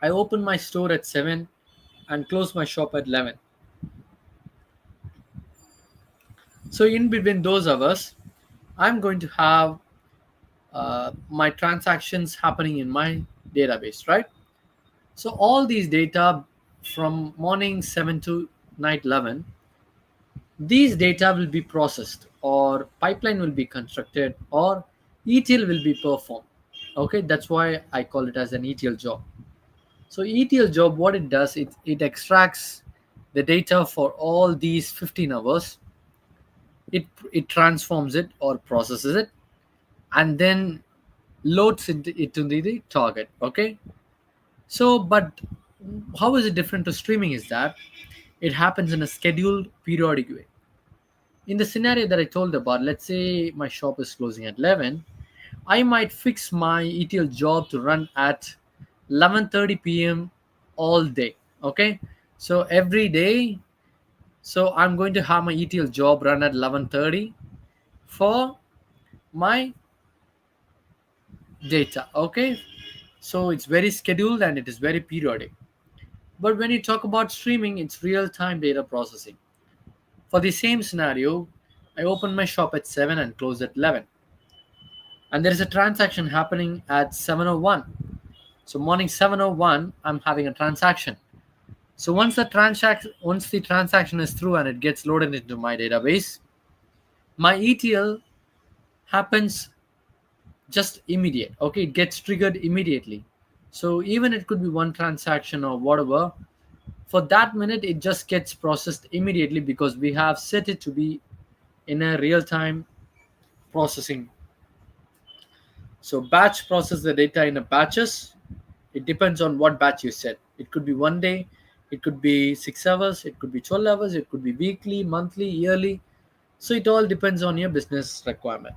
I open my store at 7 and close my shop at 11. So in between those hours, I'm going to have my transactions happening in my database, right? So all these data from morning 7 to night 11, these data will be processed or pipeline will be constructed or ETL will be performed. Okay, that's why I call it as an ETL job. So ETL job, what it does, it extracts the data for all these 15 hours. It transforms it or processes it, and then loads it to the target. Okay, so but how is it different to streaming is that it happens in a scheduled periodic way. In the scenario that I told about, let's say my shop is closing at 11, I might fix my ETL job to run at 11:30 p.m. all day. Okay, So every day, so I'm going to have my ETL job run at 11:30 for my data. Okay, so it's very scheduled and it is very periodic. But when you talk about streaming, it's real-time data processing. For the same scenario, I open my shop at 7 and close at 11, and there is a transaction happening at 7:01. So morning 7:01, I'm having a transaction. So once the transaction is through and it gets loaded into my database, my ETL happens just immediate. Okay, it gets triggered immediately. So even it could be one transaction or whatever, for that minute it just gets processed immediately because we have set it to be in a real time processing. So batch process the data in a batches. It depends on what batch you set. It could be one day, it could be 6 hours, it could be 12 hours, it could be weekly, monthly, yearly. So it all depends on your business requirement.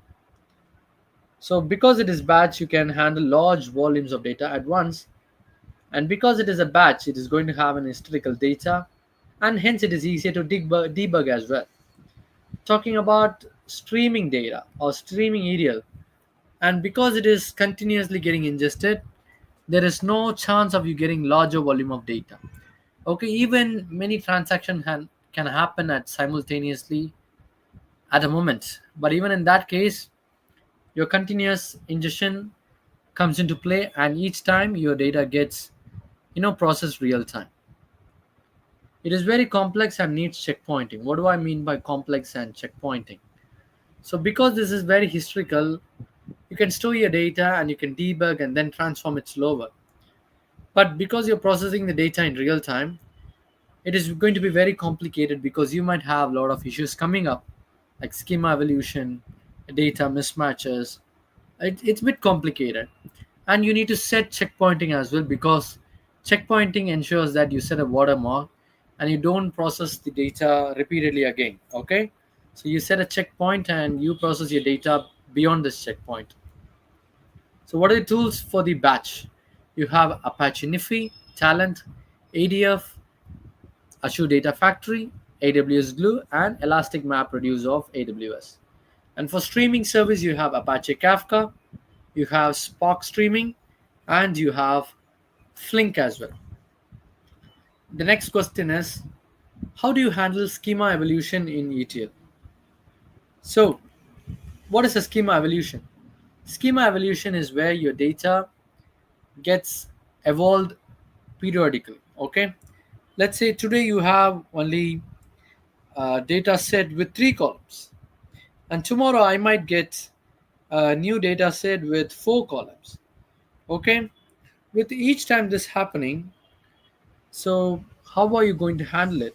So because it is batch, you can handle large volumes of data at once. And because it is a batch, it is going to have an historical data, and hence it is easier to debug as well. Talking about streaming data or streaming ETL, and because it is continuously getting ingested, there is no chance of you getting larger volume of data. Okay, even many transactions can happen at simultaneously at a moment, but even in that case, your continuous ingestion comes into play, and each time your data gets processed real time. It is very complex and needs checkpointing. What do I mean by complex and checkpointing? So because this is very historical, you can store your data and you can debug and then transform it slower. But because you're processing the data in real time, it is going to be very complicated because you might have a lot of issues coming up, like schema evolution, data mismatches. It's a bit complicated. And you need to set checkpointing as well, because checkpointing ensures that you set a watermark and you don't process the data repeatedly again. Okay, so you set a checkpoint and you process your data beyond this checkpoint. So what are the tools for the batch? You have Apache Nifi, Talent, ADF, Azure Data Factory, AWS Glue, and Elastic MapReduce of AWS. And for streaming service, you have Apache Kafka, you have Spark Streaming, and you have Flink as well. The next question is, how do you handle schema evolution in ETL? So, what is a schema evolution? Schema evolution is where your data gets evolved periodically. Okay, let's say today you have only a data set with 3 columns, and tomorrow I might get a new data set with 4 columns. Okay, with each time this happening, so how are you going to handle it?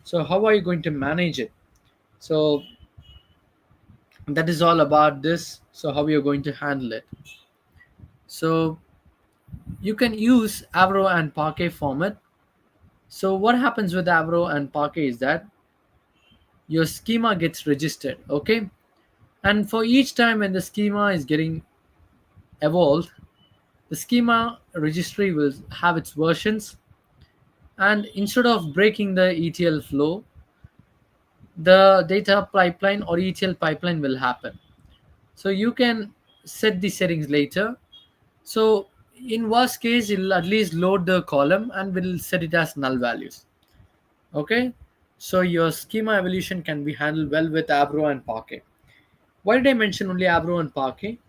So how are you going to manage it? So that is all about this. So how you're going to handle it? So you can use Avro and Parquet format. So what happens with Avro and Parquet is that your schema gets registered. Okay, and for each time when the schema is getting evolved, the schema registry will have its versions, and instead of breaking the ETL flow, the data pipeline or ETL pipeline will happen. So you can set the settings later. So in worst case, it'll at least load the column and will set it as null values. Okay, so your schema evolution can be handled well with Avro and Parquet. Why did I mention only Avro and Parquet?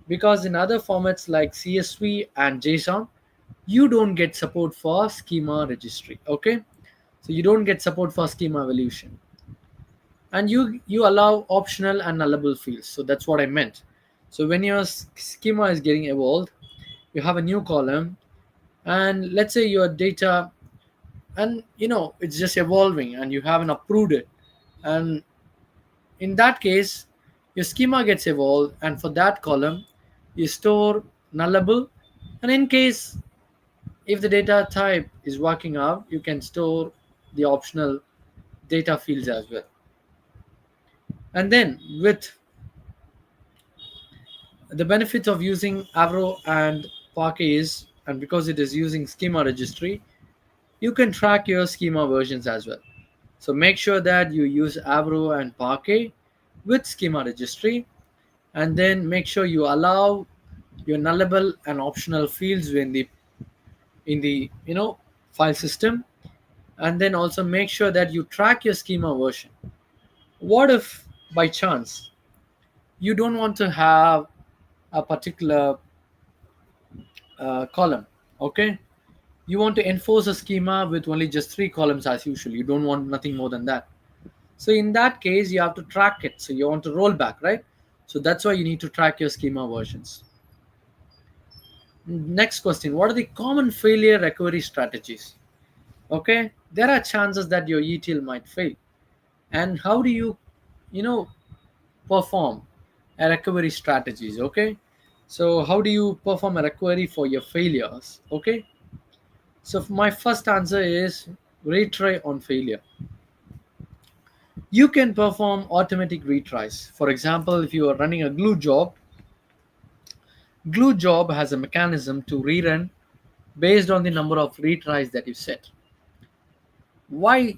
Because in other formats like CSV and JSON, you don't get support for schema registry. Okay, so you don't get support for schema evolution, and you allow optional and nullable fields. So that's what I meant. So when your schema is getting evolved, you have a new column, and let's say your data, and it's just evolving and you haven't approved it, and in that case your schema gets evolved, and for that column you store nullable, and in case if the data type is working out, you can store the optional data fields as well. And then with the benefits of using Avro and Parquet is, and because it is using schema registry, You can track your schema versions as well. So make sure that you use Avro and Parquet with schema registry, and then make sure you allow your nullable and optional fields in the file system, and then also make sure that you track your schema version. What if by chance you don't want to have a particular column? Okay, you want to enforce a schema with only just three columns as usual. You don't want nothing more than that. So in that case, you have to track it. So you want to roll back, right? So that's why you need to track your schema versions. Next question: what are the common failure recovery strategies? Okay, there are chances that your ETL might fail, and how do you know, perform a recovery strategies? Okay, so how do you perform a recovery for your failures? Okay, so my first answer is retry on failure. You can perform automatic retries. For example, if you are running a glue job has a mechanism to rerun based on the number of retries that you set. Why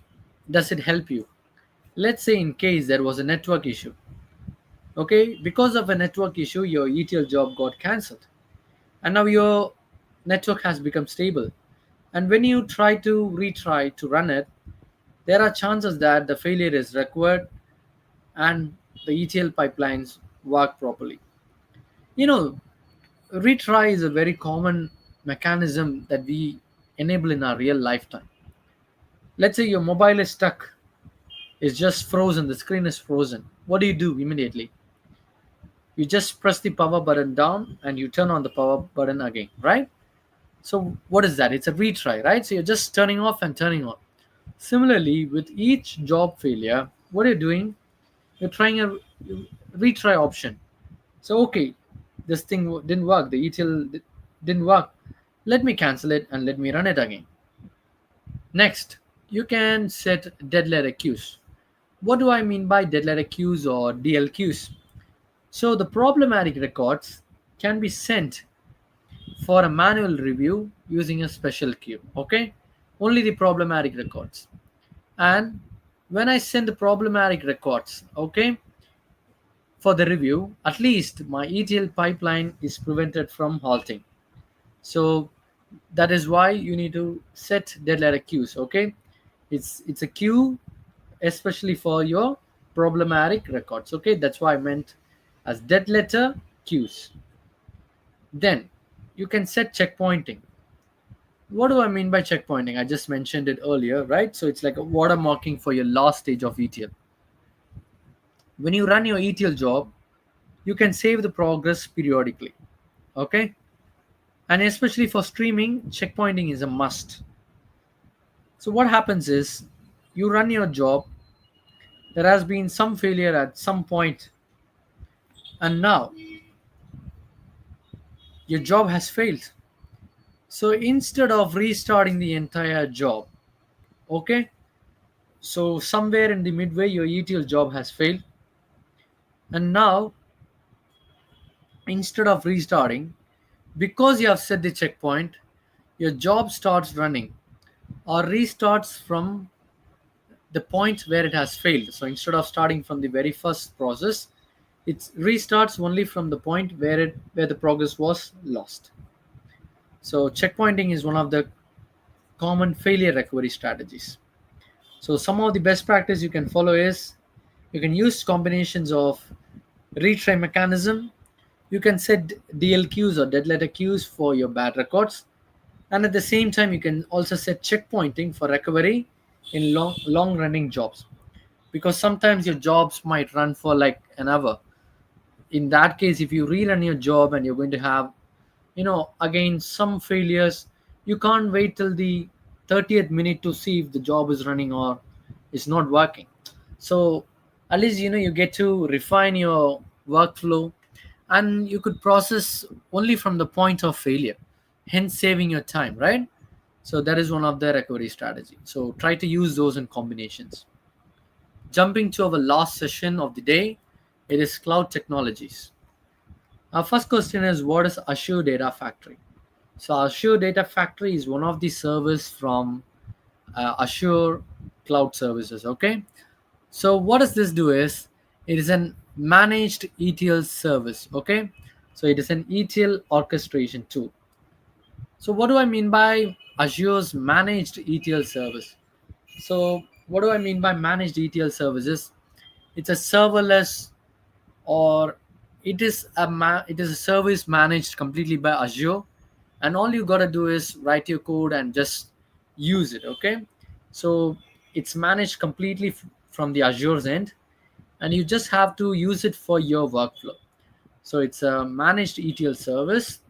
does it help you? Let's say in case there was a network issue. Okay, because of a network issue, your ETL job got cancelled, and now your network has become stable. And when you try to retry to run it, there are chances that the failure is recovered and the ETL pipelines work properly. You know, retry is a very common mechanism that we enable in our real lifetime. Let's say your mobile is stuck, it's just frozen, the screen is frozen. What do you do immediately? You just press the power button down and you turn on the power button again, right? So what is that? It's a retry, right? So you're just turning off and turning on. Similarly, with each job failure, what you're doing, you're trying a retry option. So okay, this thing didn't work, the didn't work, let me cancel it and let me run it again. Next, you can set dead letter queues. What do I mean by dead letter queues or DLQs? So the problematic records can be sent for a manual review using a special queue. Okay, only the problematic records. And when I send the problematic records, okay, for the review, at least my ETL pipeline is prevented from halting. So that is why you need to set dead letter queues. Okay, it's a queue especially for your problematic records. Okay, that's why I meant as dead letter queues. Then you can set checkpointing. What do I mean by checkpointing? I just mentioned it earlier, right? So it's like a watermarking for your last stage of ETL. When you run your ETL job, you can save the progress periodically. Okay, and especially for streaming, checkpointing is a must. So what happens is you run your job, there has been some failure at some point, and now your job has failed. So instead of restarting the entire job, okay, so somewhere in the midway your ETL job has failed, and now instead of restarting, because you have set the checkpoint, your job starts running or restarts from the point where it has failed. So instead of starting from the very first process, it restarts only from the point where the progress was lost. So checkpointing is one of the common failure recovery strategies. So some of the best practice you can follow is you can use combinations of retry mechanism. You can set DLQs or dead letter queues for your bad records, and at the same time you can also set checkpointing for recovery in long running jobs, because sometimes your jobs might run for like an hour. In that case, if you rerun your job and you're going to have again some failures, you can't wait till the 30th minute to see if the job is running or is not working. So at least you get to refine your workflow, and you could process only from the point of failure, hence saving your time, right? So that is one of the recovery strategy. So try to use those in combinations. Jumping to our last session of the day, it is cloud technologies. Our first question is, what is Azure Data Factory? So Azure Data Factory is one of the servers from Azure cloud services. Okay, so what does this do is it is an managed ETL service. Okay, so it is an ETL orchestration tool. So what do I mean by Azure's managed ETL service? So what do I mean by managed ETL services? It's a serverless, or it is a service managed completely by Azure, and all you gotta do is write your code and just use it. Okay, so it's managed completely from the Azure's end, and you just have to use it for your workflow. So it's a managed ETL service.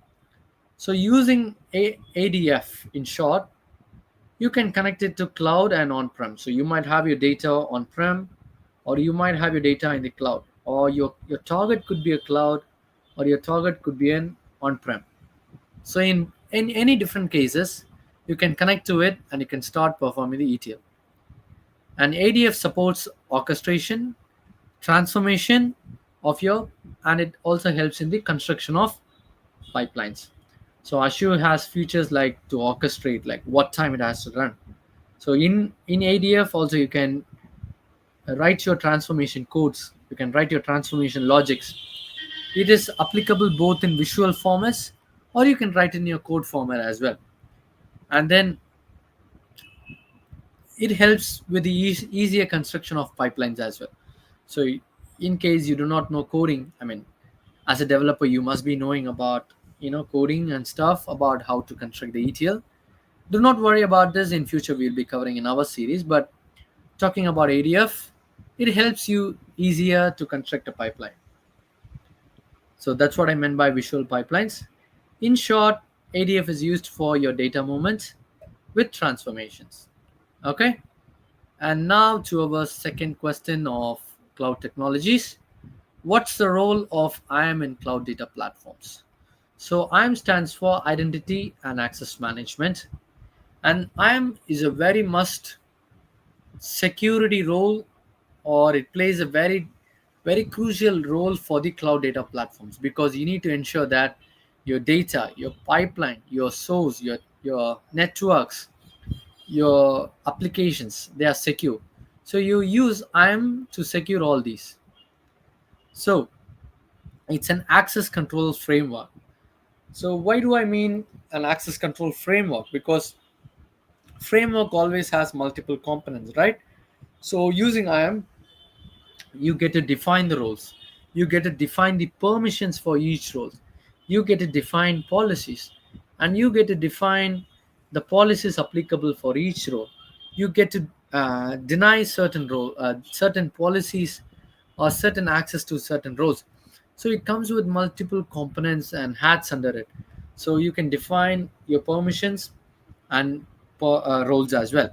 So using ADF in short, you can connect it to cloud and on-prem. So you might have your data on-prem, or you might have your data in the cloud, or your target could be a cloud, or your target could be an on-prem. So in any different cases, you can connect to it and you can start performing the ETL. And ADF supports orchestration, transformation of your, and it also helps in the construction of pipelines. So Azure has features like to orchestrate like what time it has to run. So in ADF also you can write your transformation codes. You can write your transformation logics. It is applicable both in visual formats, or you can write in your code format as well. And then it helps with the easier construction of pipelines as well. So in case you do not know coding, I mean, as a developer you must be knowing about coding and stuff about how to construct the ETL. Do not worry about this. In future we'll be covering in our series, but talking about ADF, it helps you easier to construct a pipeline. So that's what I meant by visual pipelines. In short, ADF is used for your data movements with transformations. Okay, and now to our second question of cloud technologies. What's the role of IAM in cloud data platforms? So IAM stands for Identity and Access Management, and IAM is a very must security role, or it plays a very crucial role for the cloud data platforms, because you need to ensure that your data, your pipeline, your source, your networks, your applications, they are secure. So you use IAM to secure all these. So it's an access control framework. So why do I mean an access control framework? Because framework always has multiple components, right? So using IAM, you get to define the roles, you get to define the permissions for each role, you get to define policies, and you get to define the policies applicable for each role. You get to deny certain policies or certain access to certain roles. So it comes with multiple components and hats under it. So you can define your permissions and roles as well.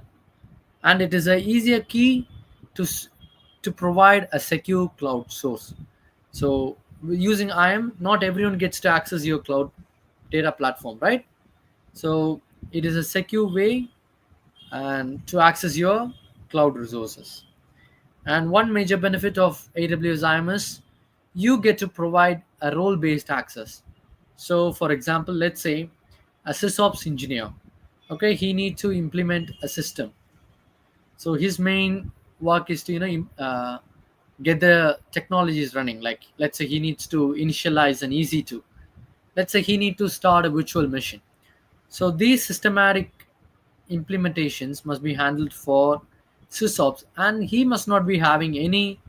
And it is a easier key to to provide a secure cloud source. So using IAM, not everyone gets to access your cloud data platform, right? So it is a secure way and to access your cloud resources. And one major benefit of AWS IAM is you get to provide a role based access. So for example, let's say a sysops engineer, okay, he needs to implement a system. So his main work is to get the technologies running. Like let's say he needs to initialize an EC2. Let's say he needs to start a virtual machine. So these systematic implementations must be handled for sysops, and he must not be having any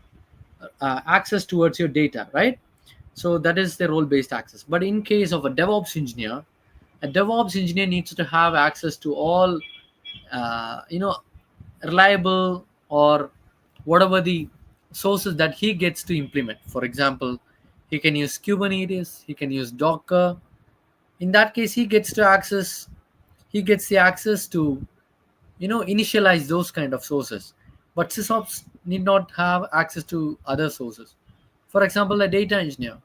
access towards your data, right? So that is the role based access. But in case of a DevOps engineer needs to have access to all uh, you know reliable or whatever the sources that he gets to implement. For example, he can use Kubernetes, he can use Docker. In that case, he gets the access to initialize those kind of sources. But sysops need not have access to other sources. For example, a data engineer,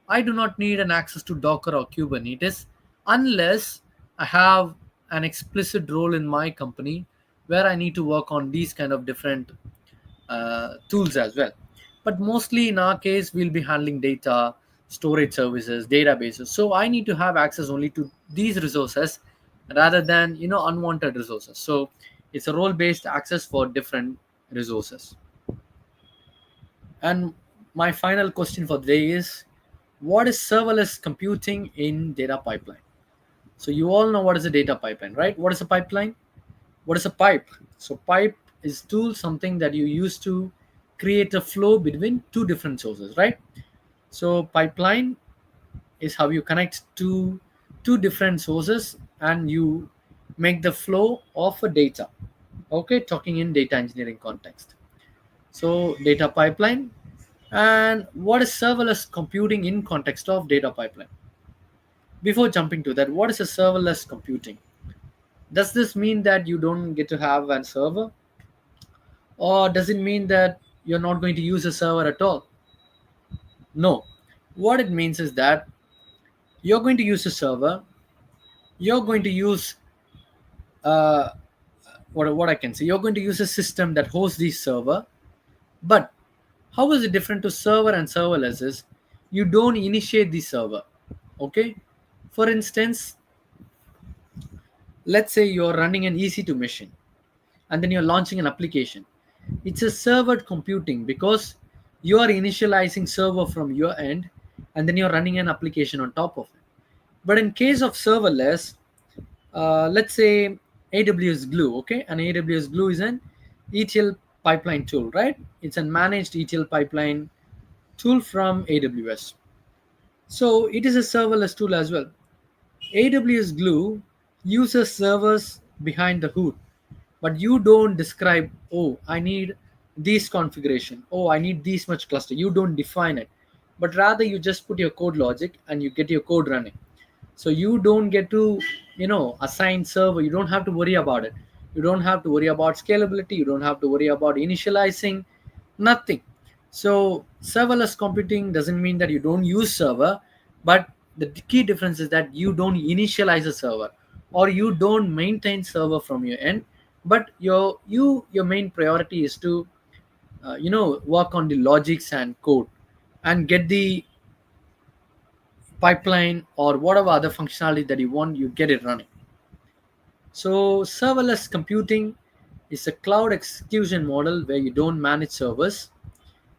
I do not need an access to Docker or Kubernetes unless I have an explicit role in my company where I need to work on these kind of different tools as well. But mostly in our case, we'll be handling data, storage services, databases. So I need to have access only to these resources rather than unwanted resources. So It's a role based access for different resources. And my final question for today is, what is serverless computing in data pipeline? So you all know what is a data pipeline, right? What is a pipeline? What is a pipe? So pipe is tool, something that you use to create a flow between two different sources, right? So pipeline is how you connect two different sources and you make the flow of a data. Okay, talking in data engineering context. So data pipeline. And what is serverless computing in context of data pipeline? Before jumping to that, what is a serverless computing? Does this mean that you don't get to have a server, or does it mean that you're not going to use a server at all? No. What it means is that you're going to use a server, you're going to use uh, what I can say, you're going to use a system that hosts the server. But how is it different to server and serverless is you don't initiate the server. Okay, for instance, let's say you're running an EC2 machine and then you're launching an application. It's a server computing because you are initializing server from your end and then you're running an application on top of it. But in case of serverless, let's say AWS Glue, okay, and AWS Glue is an ETL pipeline tool, right? It's a managed ETL pipeline tool from AWS. So it is a serverless tool as well. AWS Glue uses servers behind the hood, but you don't describe, oh, I need this configuration, oh, I need this much cluster. You don't define it, but rather you just put your code logic and you get your code running. So you don't get to, assign server. You don't have to worry about it. You don't have to worry about scalability. You don't have to worry about initializing, nothing. So serverless computing doesn't mean that you don't use server, but the key difference is that you don't initialize a server or you don't maintain server from your end, but your main priority is to work on the logics and code and get the pipeline or whatever other functionality that you want, you get it running. So serverless computing is a cloud execution model where you don't manage servers.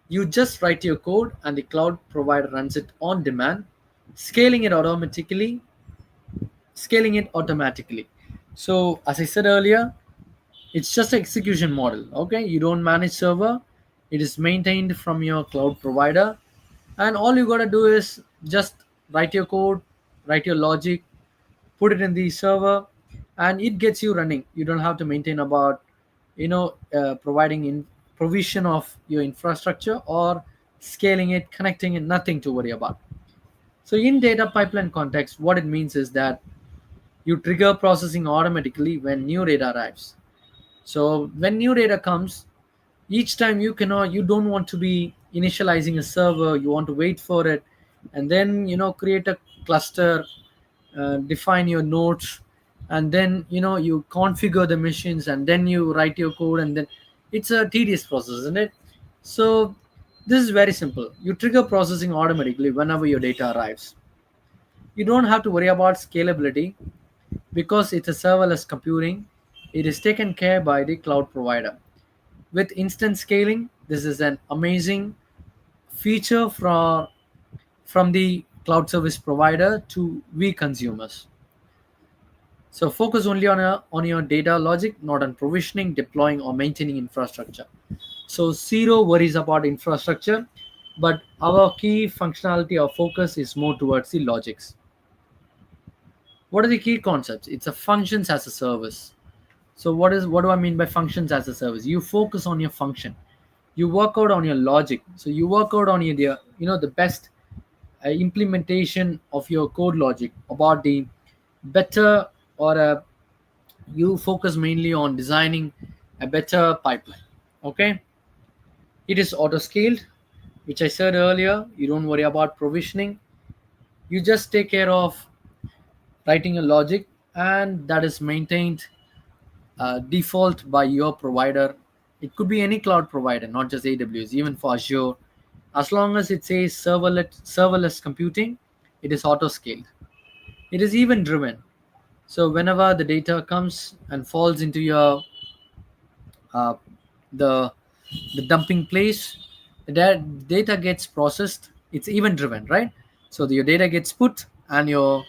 You just write your code and the cloud provider runs it on demand, scaling it automatically, scaling it automatically. So as I said earlier, it's just an execution model. Okay, you don't manage server, it is maintained from your cloud provider, and all you gotta do is just write your code, write your logic, put it in the server, and it gets you running. You don't have to maintain about providing in provision of your infrastructure or scaling it, connecting it, nothing to worry about. So in data pipeline context, what it means is that you trigger processing automatically when new data arrives. So when new data comes, each time you don't want to be initializing a server, you want to wait for it and then create a cluster, define your nodes, and then you configure the machines and then you write your code, and then it's a tedious process, isn't it? So this is very simple. You trigger processing automatically whenever your data arrives. You don't have to worry about scalability because it's a serverless computing. It is taken care by the cloud provider. With instant scaling, this is an amazing feature from the cloud service provider to we consumers. So focus only on your data logic, not on provisioning, deploying, or maintaining infrastructure. So zero worries about infrastructure, but our key functionality or focus is more towards the logics. What are the key concepts? It's a functions as a service. So what do I mean by functions as a service? You focus on your function. You work out on your logic. So you work out on the best implementation of your code logic about the better or you focus mainly on designing a better pipeline. Okay, it is auto scaled, which I said earlier. You don't worry about provisioning. You just take care of writing a logic, and that is maintained default by your provider. It could be any cloud provider, not just AWS, even for Azure. As long as it says serverless computing, it is auto scaled. It is event driven. So whenever the data comes and falls into your uh, the the dumping place, the data gets processed. It's event driven, right? So your data gets put and your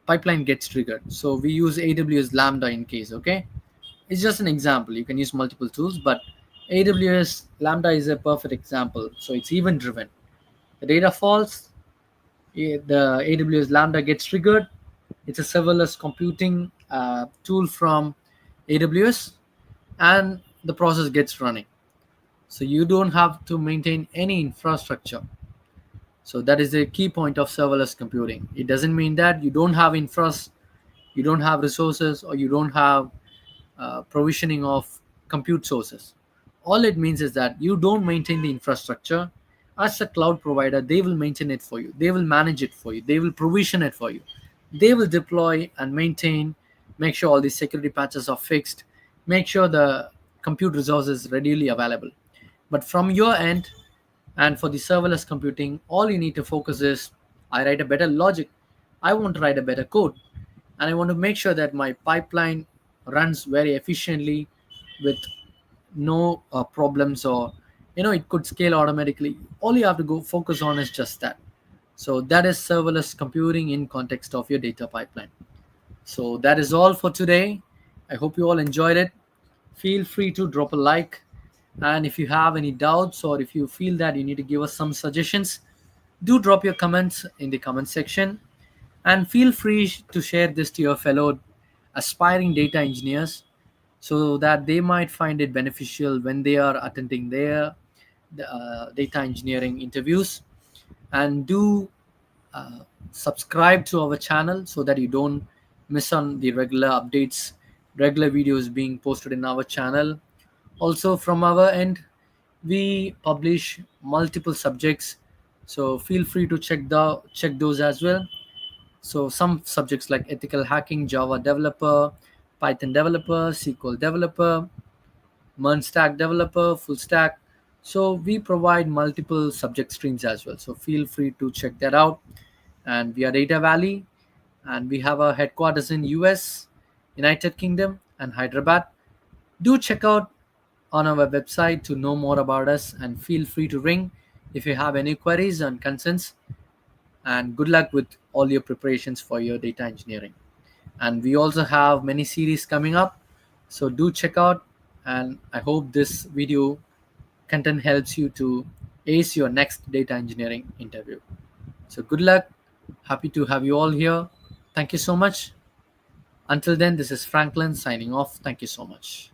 pipeline gets triggered. So we use AWS Lambda in case. Okay, it's just an example. You can use multiple tools, but AWS Lambda is a perfect example. So it's event driven. The data falls, the AWS Lambda gets triggered. It's a serverless computing tool from AWS, and the process gets running. So you don't have to maintain any infrastructure. So that is the key point of serverless computing. It doesn't mean that you don't have you don't have resources, or you don't have provisioning of compute sources. All it means is that you don't maintain the infrastructure. As a cloud provider, they will maintain it for you. They will manage it for you. They will provision it for you. They will deploy and maintain, make sure all the security patches are fixed, make sure the compute resource is readily available. But from your end, and for the serverless computing, all you need to focus is, I write a better logic. I want to write a better code. And I want to make sure that my pipeline runs very efficiently with no problems, or it could scale automatically. All you have to go focus on is just that. So that is serverless computing in context of your data pipeline. So that is all for today. I hope you all enjoyed it. Feel free to drop a like. And if you have any doubts, or if you feel that you need to give us some suggestions, do drop your comments in the comment section. And feel free to share this to your fellow aspiring data engineers, so that they might find it beneficial when they are attending their data engineering interviews. And do uh, subscribe to our channel so that you don't miss on the regular updates, regular videos being posted in our channel. Also, from our end, we publish multiple subjects, so feel free to check those as well. So some subjects like ethical hacking, Java developer, Python developer, SQL developer, MERN stack developer, full stack. So we provide multiple subject streams as well. So feel free to check that out. And we are Data Valley, and we have our headquarters in US, United Kingdom, and Hyderabad. Do check out on our website to know more about us, and feel free to ring if you have any queries and concerns. And good luck with all your preparations for your data engineering. And we also have many series coming up, so do check out. And I hope this video content helps you to ace your next data engineering interview. So good luck. Happy to have you all here. Thank you so much. Until then, this is Franklin signing off. Thank you so much.